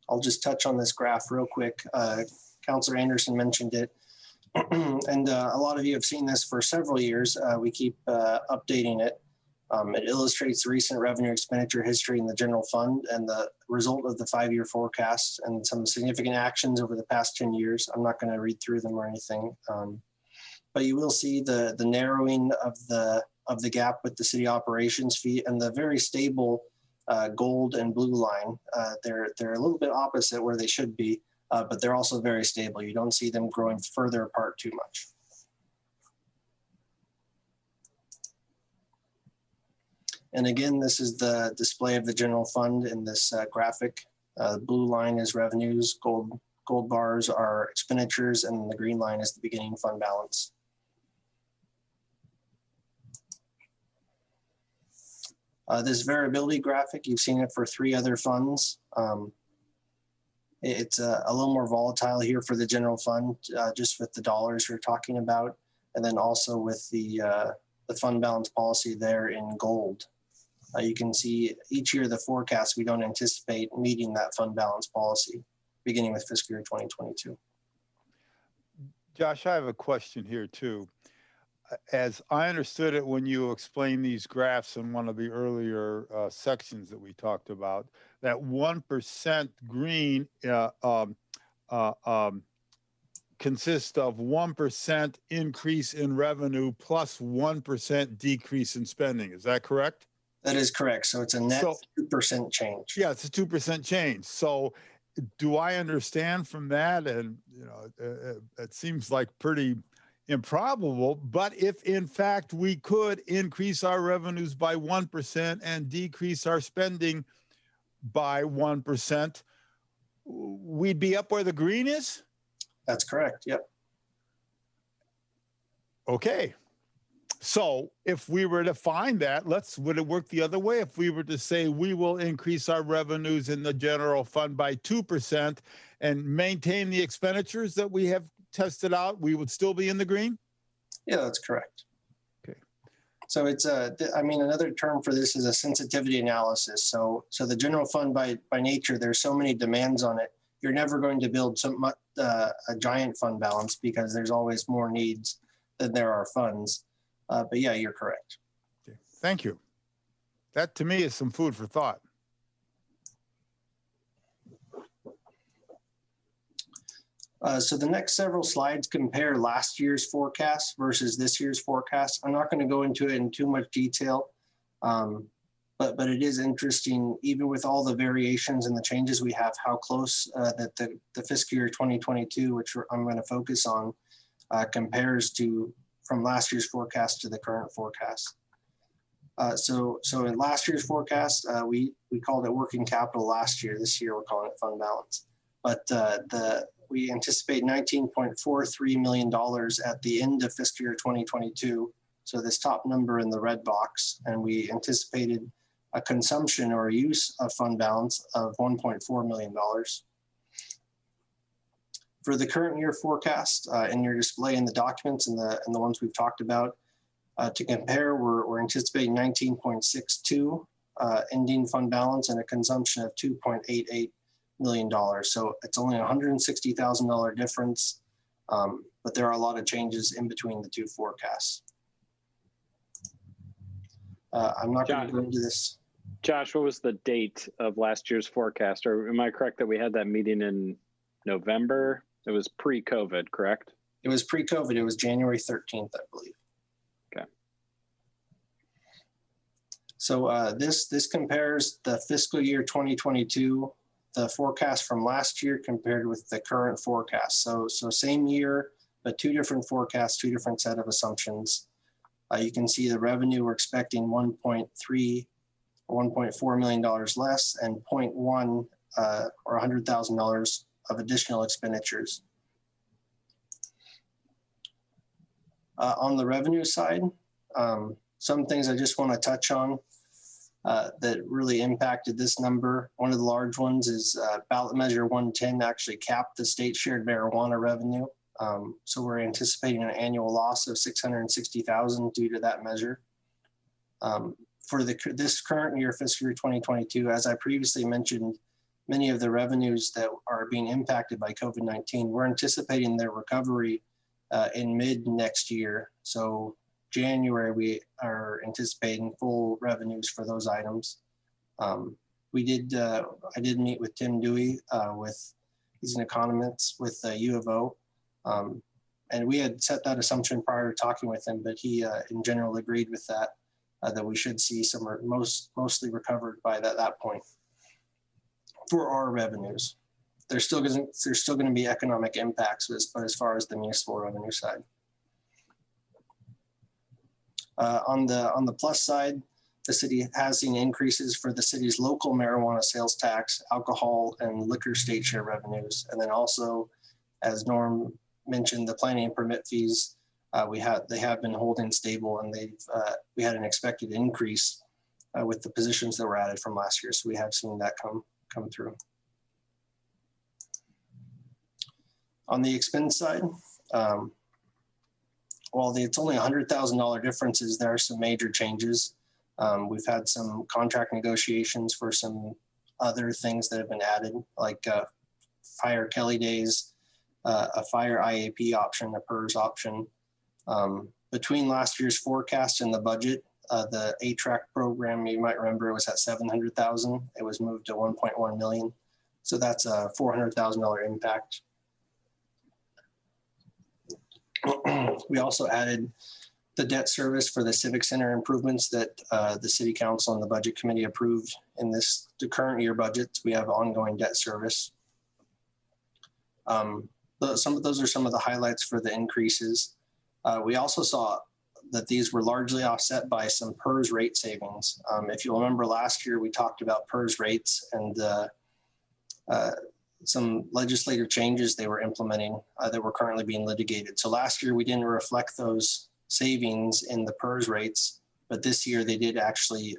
I'll just touch on this graph real quick. Councilor Anderson mentioned it, and a lot of you have seen this for several years. We keep updating it. It illustrates the recent revenue expenditure history in the general fund and the result of the 5-year forecast and some significant actions over the past 10 years. I'm not going to read through them or anything, but you will see the narrowing of the gap with the city operations fee and the very stable gold and blue line. They're a little bit opposite where they should be, but they're also very stable. You don't see them growing further apart too much. And again, this is the display of the general fund in this graphic. Blue line is revenues, gold bars are expenditures, and the green line is the beginning fund balance. This variability graphic, you've seen it for 3 other funds. It's a little more volatile here for the general fund, just with the dollars you're talking about, and then also with the fund balance policy there in gold. You can see each year the forecast, we don't anticipate meeting that fund balance policy beginning with fiscal year 2022. Josh, I have a question here too. As I understood it when you explained these graphs in one of the earlier sections that we talked about, that 1% green consists of 1% increase in revenue plus 1% decrease in spending. Is that correct? That is correct. So it's a net 2% change. Yeah, it's a 2% change. So do I understand from that? And, you know, it seems like pretty improbable, but if in fact we could increase our revenues by 1% and decrease our spending by 1%, we'd be up where the green is? That's correct. Yep. Okay. So if we were to find that, would it work the other way? If we were to say we will increase our revenues in the general fund by 2% and maintain the expenditures that we have tested out, we would still be in the green? Yeah, that's correct. Okay. So it's I mean, another term for this is a sensitivity analysis. So the general fund by nature, there's so many demands on it. You're never going to build a giant fund balance because there's always more needs than there are funds. But yeah, you're correct. Okay. Thank you. That to me is some food for thought. So the next several slides compare last year's forecast versus this year's forecast. I'm not going to go into it in too much detail, but it is interesting, even with all the variations and the changes we have, how close that the fiscal year 2022, which I'm going to focus on, compares to from last year's forecast to the current forecast. So in last year's forecast, we called it working capital last year. This year, we're calling it fund balance. But we anticipate $19.43 million at the end of fiscal year 2022. So this top number in the red box, and we anticipated a consumption or use of fund balance of $1.4 million. For the current year forecast, in your display in the documents and the ones we've talked about, to compare, we're anticipating 19.62 ending fund balance and a consumption of $2.88 million. So it's only $160,000 difference, but there are a lot of changes in between the two forecasts. I'm not going to go into this. Josh, what was the date of last year's forecast? Or am I correct that we had that meeting in November? It was pre-COVID, correct? It was pre-COVID. It was January 13th, I believe. Okay. So this compares the fiscal year 2022, the forecast from last year compared with the current forecast. So same year, but two different forecasts, two different set of assumptions. You can see the revenue, we're expecting $1.4 million less and 0.1 or $100,000 of additional expenditures. On the revenue side, some things I just want to touch on that really impacted this number. One of the large ones is ballot measure 110 actually capped the state shared marijuana revenue. So we're anticipating an annual loss of $660,000 due to that measure. For this current year, fiscal year 2022, as I previously mentioned, many of the revenues that are being impacted by COVID-19, we're anticipating their recovery in mid next year. So January, we are anticipating full revenues for those items. I did meet with Tim Dewey he's an economist with U of O. And we had set that assumption prior to talking with him, but he in general agreed with that we should see some mostly recovered by that point for our revenues. There's still going to be economic impacts, but as far as the municipal revenue side. On the plus side, the city has seen increases for the city's local marijuana sales tax, alcohol, and liquor state share revenues. And then also, as Norm mentioned, the planning and permit fees, they have been holding stable, and we had an expected increase with the positions that were added from last year. So we have seen that come through. On the expense side, while it's only $100,000 differences, there are some major changes. We've had some contract negotiations for some other things that have been added, like fire Kelly days, a fire IAP option, a PERS option. Between last year's forecast and the budget, the A-Track program, you might remember, it was at $700,000. It was moved to $1.1 million. So that's a $400,000 impact. We also added the debt service for the Civic Center improvements that the City Council and the Budget Committee approved in the current year budget. We have ongoing debt service. Those are some of the highlights for the increases. We also saw that these were largely offset by some PERS rate savings. If you'll remember last year, we talked about PERS rates and some legislative changes they were implementing that were currently being litigated. So last year we didn't reflect those savings in the PERS rates, but this year they did actually,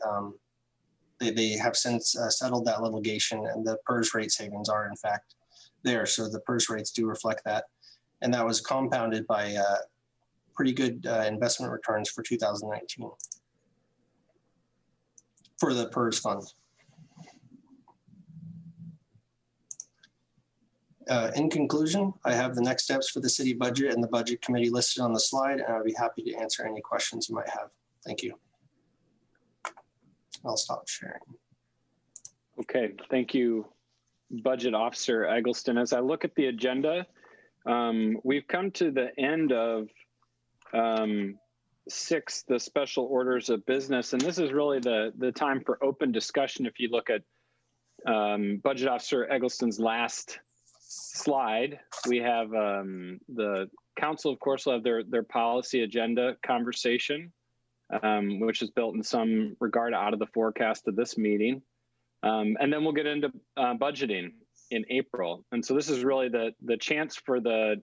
they have since settled that litigation, and the PERS rate savings are in fact there. So the PERS rates do reflect that. And that was compounded by pretty good investment returns for 2019 for the PERS fund. In conclusion, I have the next steps for the city budget and the budget committee listed on the slide, and I'll be happy to answer any questions you might have. Thank you. I'll stop sharing. Okay, thank you, Budget Officer Eggleston. As I look at the agenda, we've come to the end of 6, the special orders of business, and this is really the time for open discussion. If you look at Budget Officer Eggleston's last slide, we have the council, of course, will have their policy agenda conversation, which is built in some regard out of the forecast of this meeting. And then we'll get into budgeting in April. And so this is really the chance for the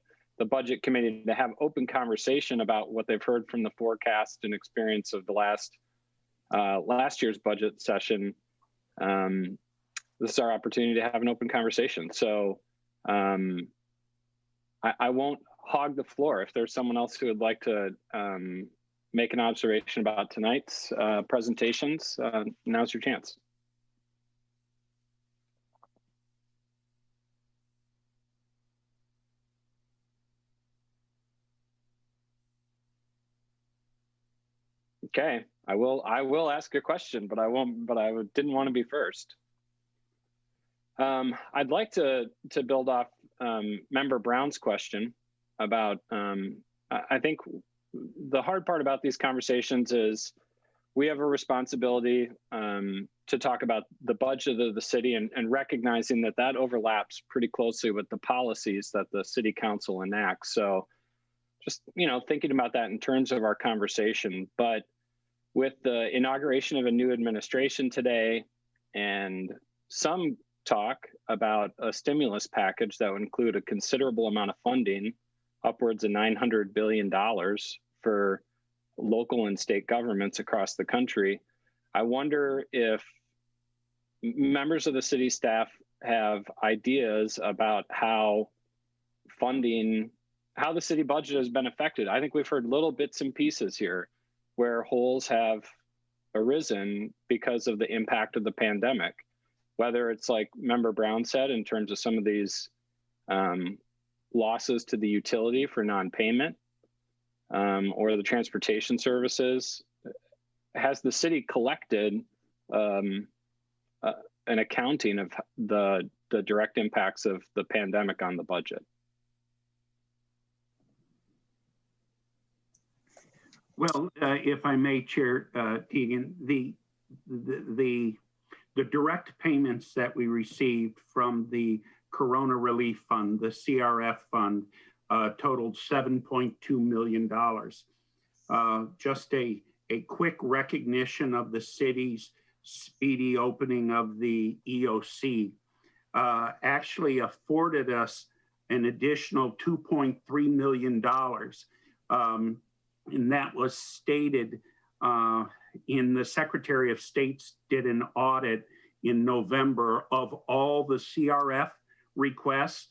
budget committee to have open conversation about what they've heard from the forecast and experience of the last year's budget session. This is our opportunity to have an open conversation. So I won't hog the floor. If there's someone else who would like to make an observation about tonight's presentations, now's your chance. Okay, I will ask a question, but I won't. But I didn't want to be first. I'd like to build off Member Brown's question about, I think the hard part about these conversations is we have a responsibility to talk about the budget of the city and recognizing that overlaps pretty closely with the policies that the city council enacts. So just, thinking about that in terms of our conversation. But with the inauguration of a new administration today and some talk about a stimulus package that would include a considerable amount of funding, upwards of $900 billion for local and state governments across the country, I wonder if members of the city staff have ideas about how the city budget has been affected. I think we've heard little bits and pieces here where holes have arisen because of the impact of the pandemic. Whether it's like Member Brown said, in terms of some of these losses to the utility for non-payment, or the transportation services, has the city collected an accounting of the direct impacts of the pandemic on the budget? Well, if I may, Chair Teagan, the direct payments that we received from the Corona Relief Fund, the CRF fund, totaled $7.2 million. Just a quick recognition of the city's speedy opening of the EOC actually afforded us an additional $2.3 million. And that was stated in the Secretary of State's did an audit in November of all the CRF requests.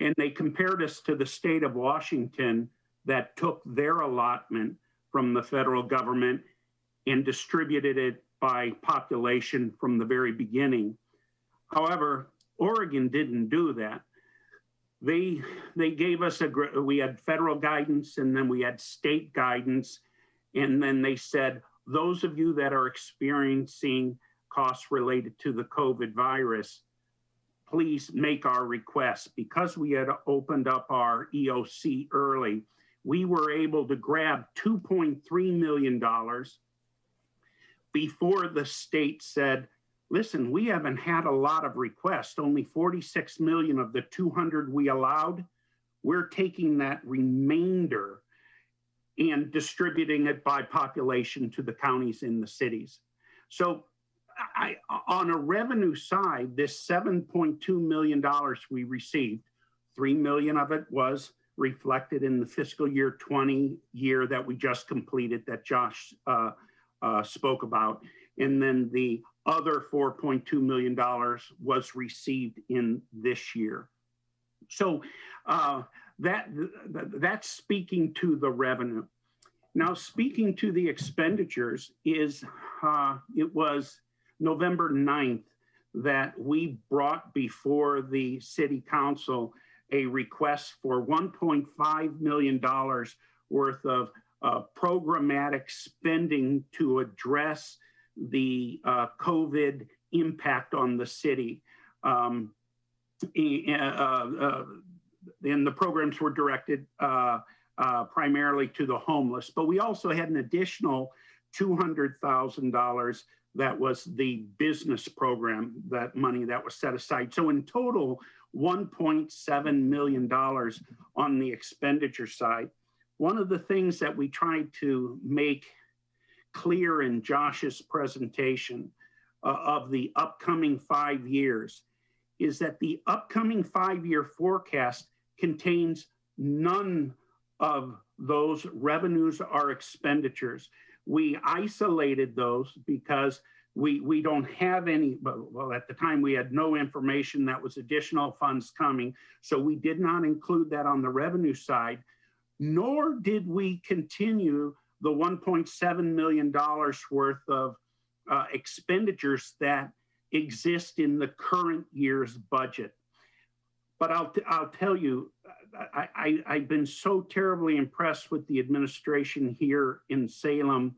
And they compared us to the state of Washington that took their allotment from the federal government and distributed it by population from the very beginning. However, Oregon didn't do that. They gave us we had federal guidance and then we had state guidance. And then they said, those of you that are experiencing costs related to the COVID virus, please make our request. Because we had opened up our EOC early, we were able to grab $2.3 million before the state said, listen, we haven't had a lot of requests, only 46 million of the 200 we allowed. We're taking that remainder and distributing it by population to the counties and the cities. So on a revenue side, this $7.2 million we received, 3 million of it was reflected in the fiscal year 20 year that we just completed that Josh spoke about. And then the other $4.2 million was received in this year. So that's speaking to the revenue. Now, speaking to the expenditures is it was November 9th that we brought before the city council a request for $1.5 million worth of programmatic spending to address the COVID impact on the city. And the programs were directed primarily to the homeless, but we also had an additional $200,000 that was the business program, that money that was set aside. So in total, $1.7 million on the expenditure side. One of the things that we tried to make clear in Josh's presentation of the upcoming 5 years is that the upcoming 5-year forecast contains none of those revenues or expenditures. We isolated those because we don't have any, well, at the time we had no information that was additional funds coming. So we did not include that on the revenue side, nor did we continue the $1.7 million worth of expenditures that exist in the current year's budget. But I'll tell you, I've been so terribly impressed with the administration here in Salem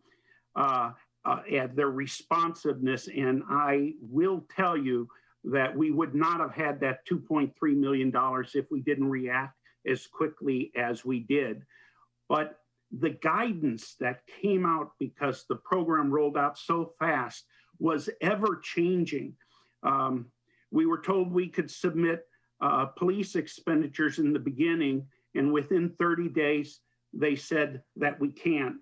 at their responsiveness. And I will tell you that we would not have had that $2.3 million if we didn't react as quickly as we did. But the guidance that came out because the program rolled out so fast was ever changing. We were told we could submit police expenditures in the beginning, and within 30 days, they said that we can't.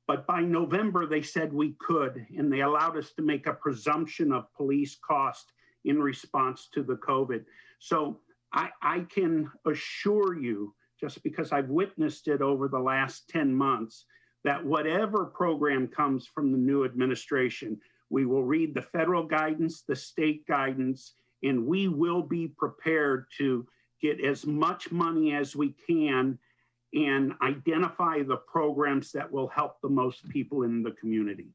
But by November, they said we could, and they allowed us to make a presumption of police cost in response to the COVID. So I can assure you, just because I've witnessed it over the last 10 months, that whatever program comes from the new administration, we will read the federal guidance, the state guidance, and we will be prepared to get as much money as we can and identify the programs that will help the most people in the community.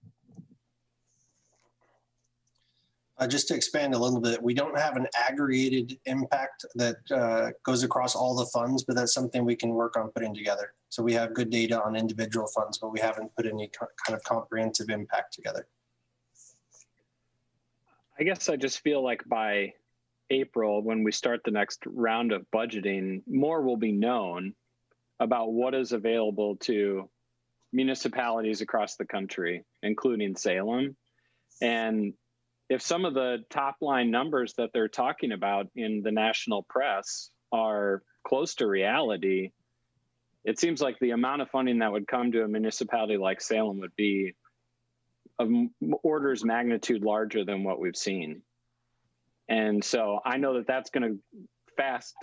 Just to expand a little bit, we don't have an aggregated impact that goes across all the funds, but that's something we can work on putting together. So we have good data on individual funds, but we haven't put any kind of comprehensive impact together. I guess I just feel like by April, when we start the next round of budgeting, more will be known about what is available to municipalities across the country, including Salem. And if some of the top line numbers that they're talking about in the national press are close to reality, it seems like the amount of funding that would come to a municipality like Salem would be of orders magnitude larger than what we've seen. And so I know that that's going to fast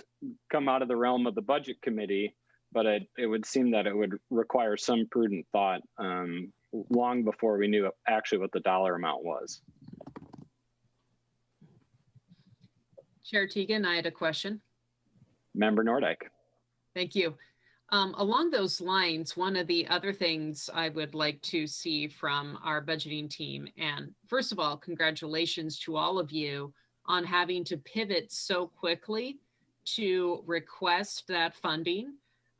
come out of the realm of the budget committee, but it would seem that it would require some prudent thought long before we knew actually what the dollar amount was. Chair Teagan, I had a question. Member Nordyke. Thank you. Along those lines, one of the other things I would like to see from our budgeting team, and first of all, congratulations to all of you on having to pivot so quickly to request that funding.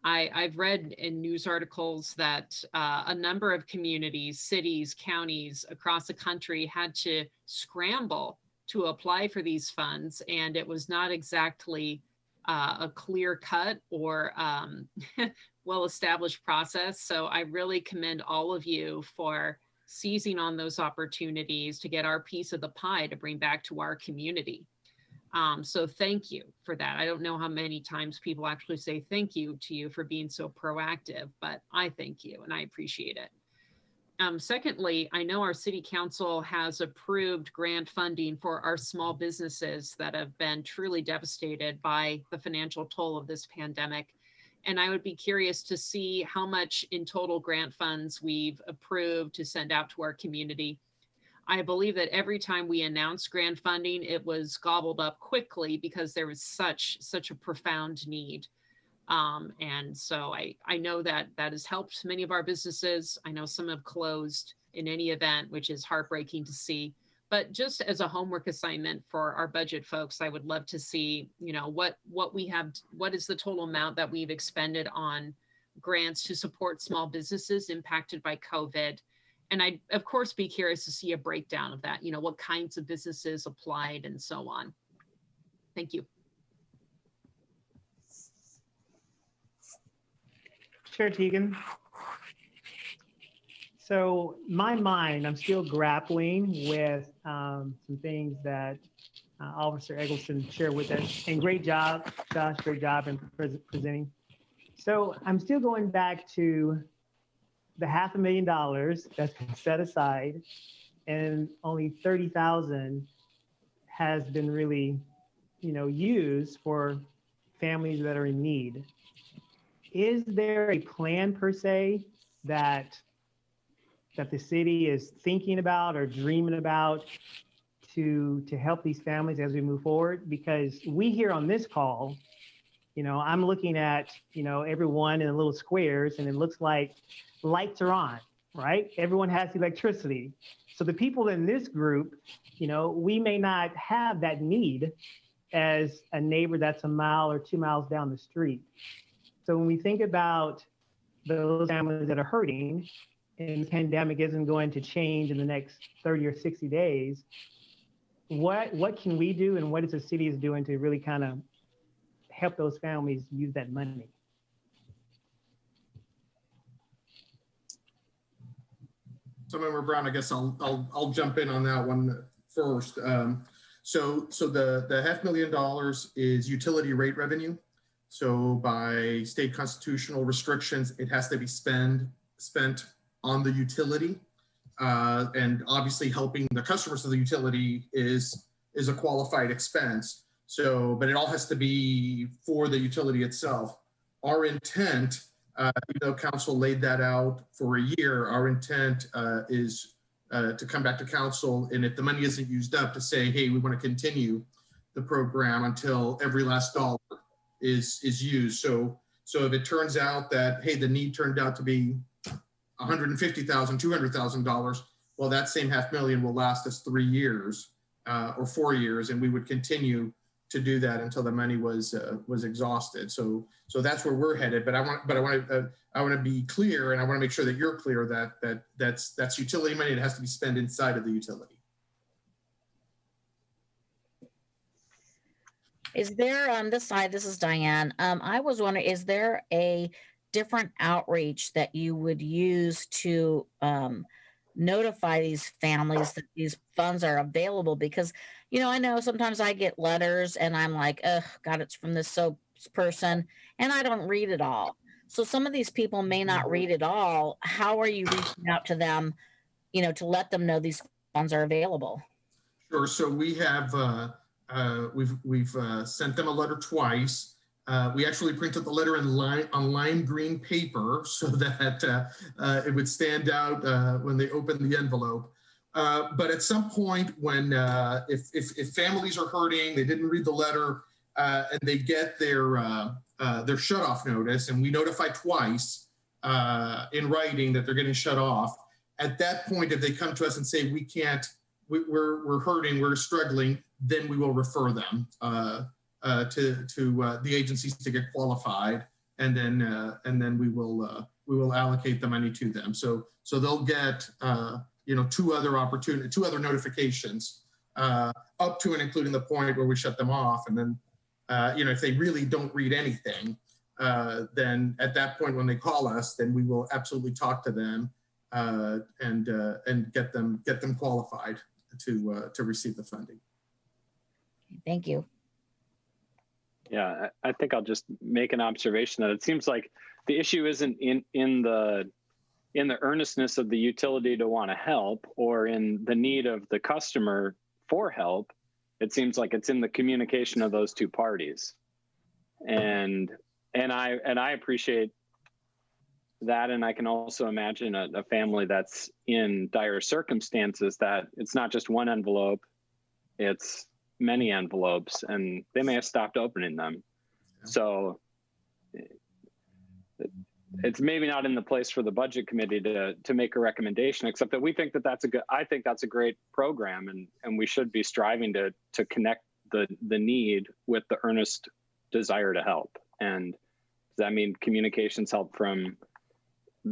I've read in news articles that a number of communities, cities, counties across the country had to scramble to apply for these funds, and it was not exactly a clear cut or well-established process. So I really commend all of you for seizing on those opportunities to get our piece of the pie to bring back to our community. So thank you for that. I don't know how many times people actually say thank you to you for being so proactive, but I thank you and I appreciate it. Secondly, I know our city council has approved grant funding for our small businesses that have been truly devastated by the financial toll of this pandemic. And I would be curious to see how much in total grant funds we've approved to send out to our community. I believe that every time we announced grant funding, it was gobbled up quickly because there was such a profound need. And so I know that has helped many of our businesses. I know some have closed in any event, which is heartbreaking to see. But just as a homework assignment for our budget folks, I would love to see, you know, what is the total amount that we've expended on grants to support small businesses impacted by COVID. And I'd, of course, be curious to see a breakdown of that, you know, what kinds of businesses applied and so on. Thank you. Chair Teagan. So my mind, I'm still grappling with some things that Officer Eggleston shared with us. And great job, Josh, great job in presenting. So I'm still going back to the $500,000 that's been set aside, and only 30,000 has been really, you know, used for families that are in need. Is there a plan per se that the city is thinking about or dreaming about to help these families as we move forward? Because we here on this call, you know, I'm looking at, you know, everyone in the little squares, and it looks like lights are on, right? Everyone has electricity. So the people in this group, you know, we may not have that need as a neighbor that's a mile or 2 miles down the street. So when we think about those families that are hurting, and the pandemic isn't going to change in the next 30 or 60 days, what can we do, and what is the city is doing to really kind of help those families use that money? So Member Brown, I guess I'll jump in on that one first. So the $500,000 is utility rate revenue. So by state constitutional restrictions, it has to be spent on the utility, and obviously helping the customers of the utility is a qualified expense. So, but it all has to be for the utility itself. Our intent, even though council laid that out for a year, our intent is to come back to council, and if the money isn't used up, to say, hey, we want to continue the program until every last dollar is used. So if it turns out that, hey, the need turned out to be $150,000, $200,000, well, that same $500,000 will last us 3 years. or 4 years, and we would continue to do that until the money was exhausted. So that's where we're headed. But I want to be clear, and I want to make sure that you're clear that that's utility money. It has to be spent inside of the utility. Is there on this side, this is Diane. I was wondering, is there a different outreach that you would use to notify these families that these funds are available? Because, you know, I know sometimes I get letters and I'm like, oh, God, it's from this person, and I don't read it all. So some of these people may not read it all. How are you reaching out to them, you know, to let them know these funds are available? Sure. So we have we've sent them a letter twice. We actually printed the letter on lime green paper so that it would stand out when they opened the envelope. But at some point when, if families are hurting, they didn't read the letter, and they get their shut-off notice, and we notify twice in writing that they're getting shut off. At that point, if they come to us and say, we can't, we're hurting, we're struggling, then we will refer them to the agencies to get qualified, and then we will allocate the money to them. So they'll get two other notifications up to and including the point where we shut them off, and then if they really don't read anything, then at that point when they call us, then we will absolutely talk to them and get them qualified to receive the funding. Thank you. Yeah, I think I'll just make an observation that it seems like the issue isn't in the earnestness of the utility to want to help or in the need of the customer for help. It seems like it's in the communication of those two parties, and I appreciate that, and I can also imagine a family that's in dire circumstances that it's not just one envelope, it's many envelopes, and they may have stopped opening them. So it's maybe not in the place for the budget committee to make a recommendation, except that we think that I think that's a great program, and we should be striving to connect the need with the earnest desire to help. And does that mean communications help from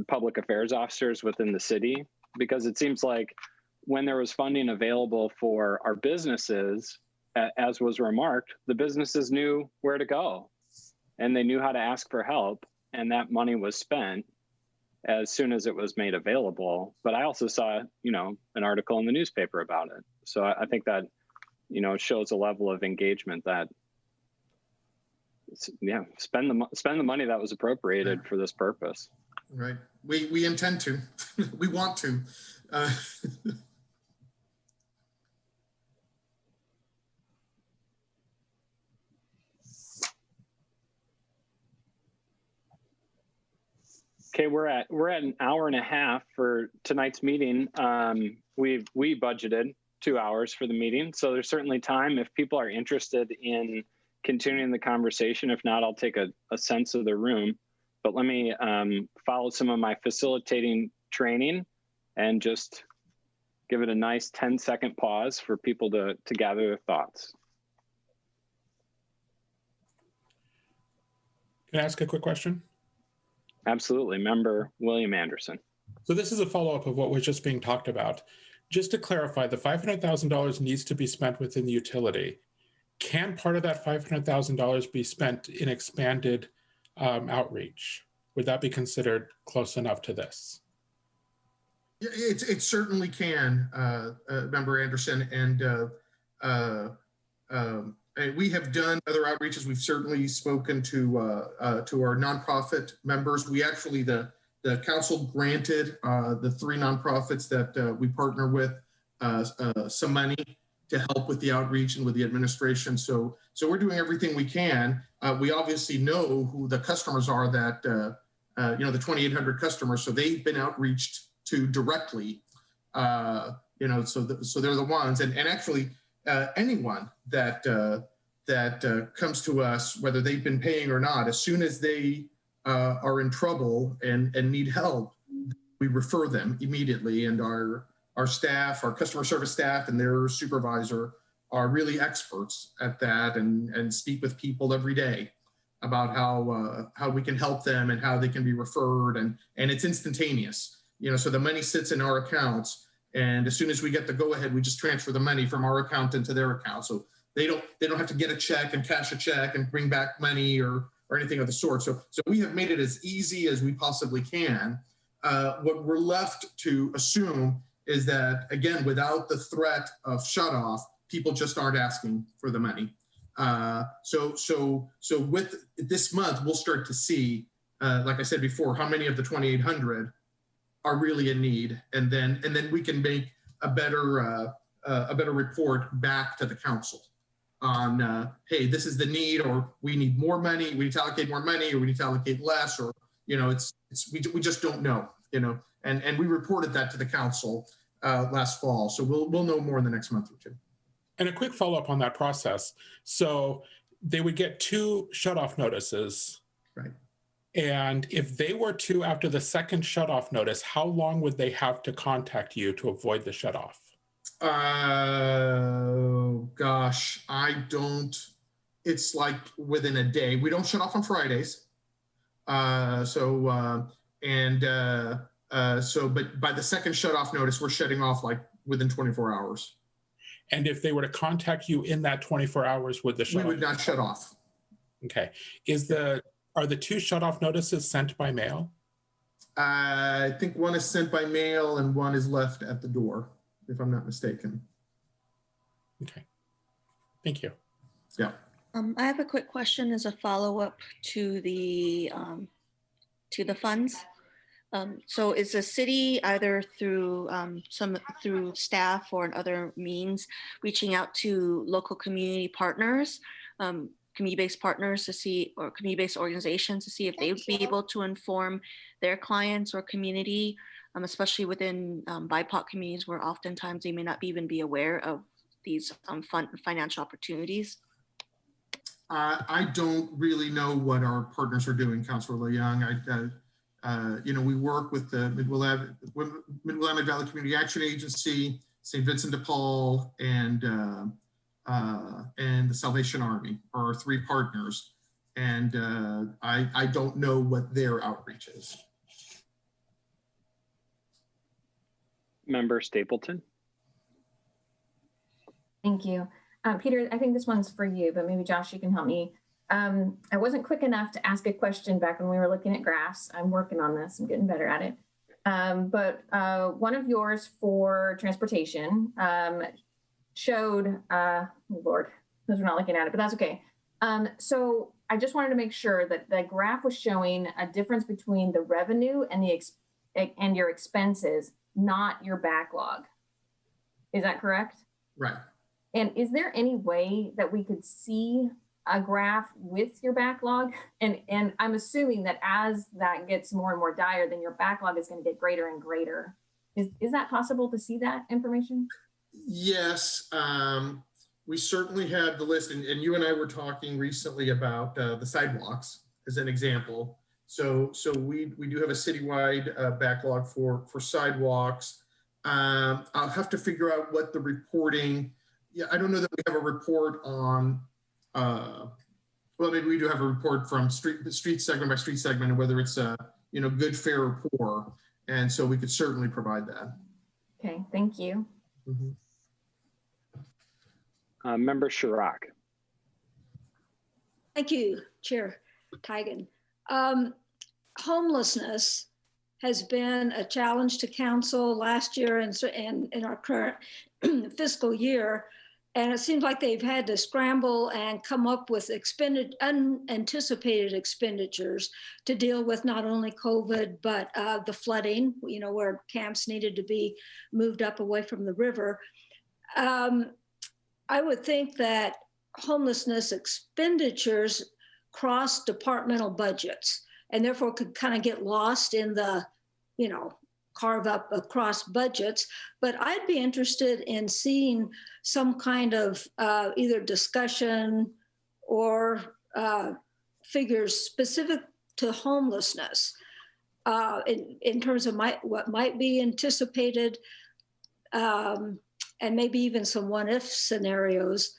public affairs officers within the city? Because it seems like when there was funding available for our businesses, as was remarked, the businesses knew where to go and they knew how to ask for help, and that money was spent as soon as it was made available. But I also saw, an article in the newspaper about it. So I think that, shows a level of engagement that, spend the money that was appropriated for this purpose. Right. We intend to. We want to. Okay, we're at an hour and a half for tonight's meeting. We budgeted 2 hours for the meeting, so there's certainly time if people are interested in continuing the conversation. If not, I'll take a sense of the room. But let me follow some of my facilitating training and just give it a nice 10-second pause for people to gather their thoughts. Can I ask a quick question? Absolutely. Member William Anderson. So this is a follow-up of what was just being talked about. Just to clarify, the $500,000 needs to be spent within the utility. Can part of that $500,000 be spent in expanded outreach? Would that be considered close enough to this? It certainly can, Member Anderson, and we have done other outreaches. We've certainly spoken to our nonprofit members. We actually, the council granted the 3 nonprofits that we partner with some money to help with the outreach and with the administration. So we're doing everything we can. We obviously know who the customers are that, the 2,800 customers. So they've been outreached to directly, so they're the ones. And actually, anyone that comes to us, whether they've been paying or not, as soon as they are in trouble and need help, we refer them immediately. And our staff, our customer service staff and their supervisor are really experts at that and speak with people every day about how we can help them and how they can be referred, and it's instantaneous. So the money sits in our accounts, and as soon as we get the go ahead, we just transfer the money from our account into their account. So they don't have to get a check and cash a check and bring back money or anything of the sort. So we have made it as easy as we possibly can. What we're left to assume is that, again, without the threat of shut off, people just aren't asking for the money. So with this month, we'll start to see, like I said before, how many of the 2,800 are really in need, and then we can make a better report back to the council on, hey, this is the need, or we need more money, we need to allocate more money, or we need to allocate less, or we just don't know, and we reported that to the council last fall, so we'll know more in the next month or two. And a quick follow-up on that process. So they would get 2 shut-off notices. Right. And if they were to, after the second shut-off notice, how long would they have to contact you to avoid the shut-off? Gosh, it's like within a day. We don't shut off on Fridays. But by the second shut-off notice, we're shutting off like within 24 hours. And if they were to contact you in that 24 hours, would the shut off? We would not shut off. Okay. Are the 2 shut-off notices sent by mail? I think one is sent by mail and one is left at the door, if I'm not mistaken. Okay. Thank you. Yeah. I have a quick question as a follow-up to the funds. So is the city, either through through staff or in other means, reaching out to local community partners, community-based partners to see, or community-based organizations to see if they would be able to inform their clients or community, especially within BIPOC communities where oftentimes they may not even be aware of these financial opportunities? I don't really know what our partners are doing, Councilor LeYoung. We work with the Mid-Willamette Valley Community Action Agency, St. Vincent de Paul, and the Salvation Army are our 3 partners. And I don't know what their outreach is. Member Stapleton. Thank you. Peter, I think this one's for you, but maybe Josh, you can help me. I wasn't quick enough to ask a question back when we were looking at graphs. I'm working on this. I'm getting better at it. But one of yours for transportation showed, oh Lord, those are not looking at it, but that's okay. So I just wanted to make sure that the graph was showing a difference between the revenue and your expenses, not your backlog. Is that correct? Right. And is there any way that we could see a graph with your backlog? And I'm assuming that as that gets more and more dire, then your backlog is going to get greater and greater. Is that possible to see that information? Yes, we certainly have the list. And you and I were talking recently about the sidewalks as an example. So we do have a citywide backlog for sidewalks. I'll have to figure out what the reporting. Yeah, I don't know that we have a report on. Well, maybe we do have a report from street segment by street segment, and whether it's good, fair, or poor, and so we could certainly provide that. Okay, thank you. Mm-hmm. Member Chirac. Thank you, Chair Tigan. Homelessness has been a challenge to council last year and in our current fiscal year. And it seems like they've had to scramble and come up with unanticipated expenditures to deal with not only COVID, but the flooding, where camps needed to be moved up away from the river. I would think that homelessness expenditures cross departmental budgets and therefore could kind of get lost in the, carve up across budgets. But I'd be interested in seeing some kind of either discussion or figures specific to homelessness in terms of what might be anticipated and maybe even some what-if scenarios,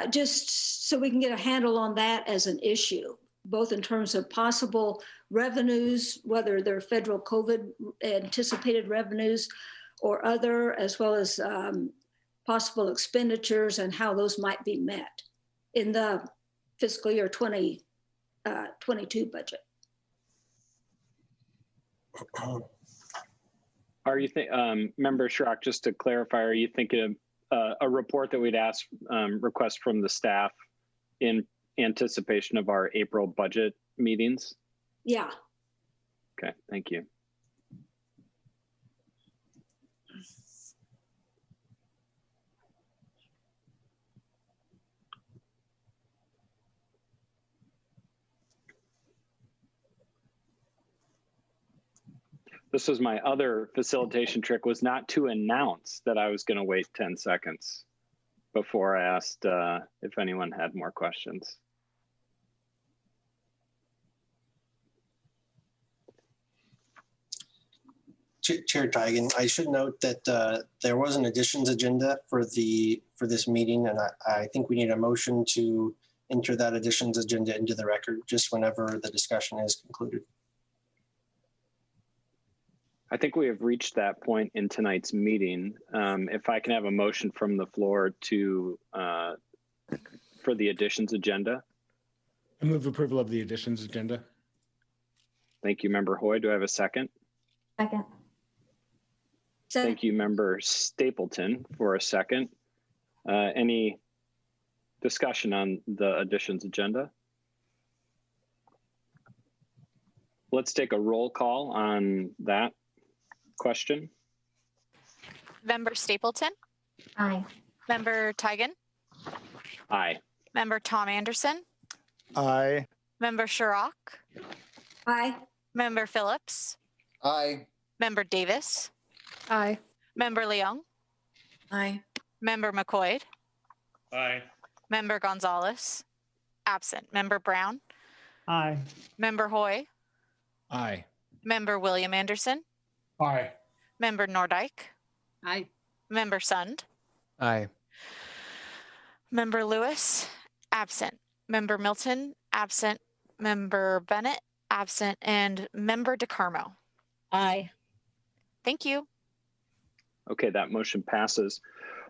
just so we can get a handle on that as an issue, both in terms of possible revenues, whether they're federal COVID anticipated revenues or other, as well as possible expenditures and how those might be met in the fiscal year 2022 budget. Are you Member Schrock, just to clarify, are you thinking of a report that we'd request from the staff in anticipation of our April budget meetings? Yeah. Okay, thank you. This was my other facilitation trick, was not to announce that I was going to wait 10 seconds before I asked if anyone had more questions. Chair Tigan, I should note that there was an additions agenda for this meeting, and I think we need a motion to enter that additions agenda into the record just whenever the discussion is concluded. I think we have reached that point in tonight's meeting. If I can have a motion from the floor to for the additions agenda. I move approval of the additions agenda. Thank you, Member Hoy. Do I have a second? Second. Thank you, Member Stapleton, for a second. Any discussion on the additions agenda? Let's take a roll call on that question. Member Stapleton? Aye. Member Tigan? Aye. Member Tom Anderson? Aye. Member Shrock? Aye. Member Phillips? Aye. Member Davis? Aye. Member Leung? Aye. Member McCoy? Aye. Member Gonzalez? Absent. Member Brown? Aye. Member Hoy? Aye. Member William Anderson? Aye. Member Nordike? Aye. Member Sund? Aye. Member Lewis? Absent. Member Milton? Absent. Member Bennett? Absent. And Member DeCarmo? Aye. Thank you. Okay, that motion passes.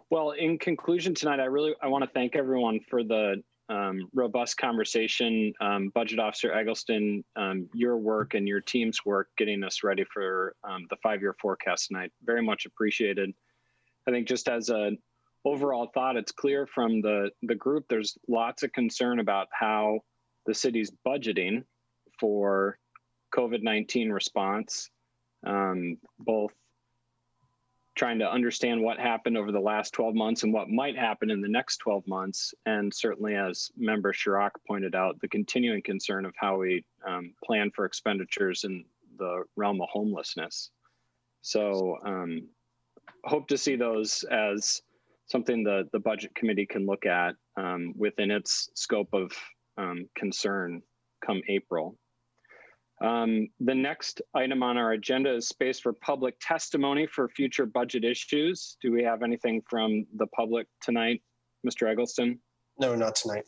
Well, in conclusion tonight, I want to thank everyone for the robust conversation. Budget Officer Eggleston, your work and your team's work getting us ready for the 5-year forecast tonight. Very much appreciated. I think just as an overall thought, it's clear from the group, there's lots of concern about how the city's budgeting for COVID-19 response, both trying to understand what happened over the last 12 months and what might happen in the next 12 months. And certainly, as Member Shrock pointed out, the continuing concern of how we plan for expenditures in the realm of homelessness. So hope to see those as something the Budget Committee can look at within its scope of concern come April. The next item on our agenda is space for public testimony for future budget issues. Do we have anything from the public tonight, Mr. Eggleston? No, not tonight.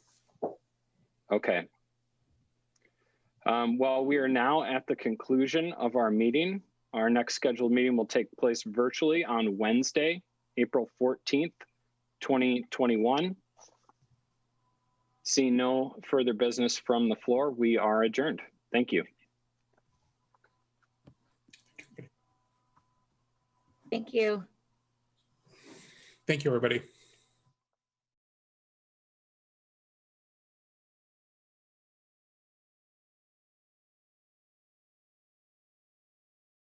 Okay. Well, we are now at the conclusion of our meeting. Our next scheduled meeting will take place virtually on Wednesday, April 14th, 2021. Seeing no further business from the floor, we are adjourned. Thank you. Thank you. Thank you, everybody.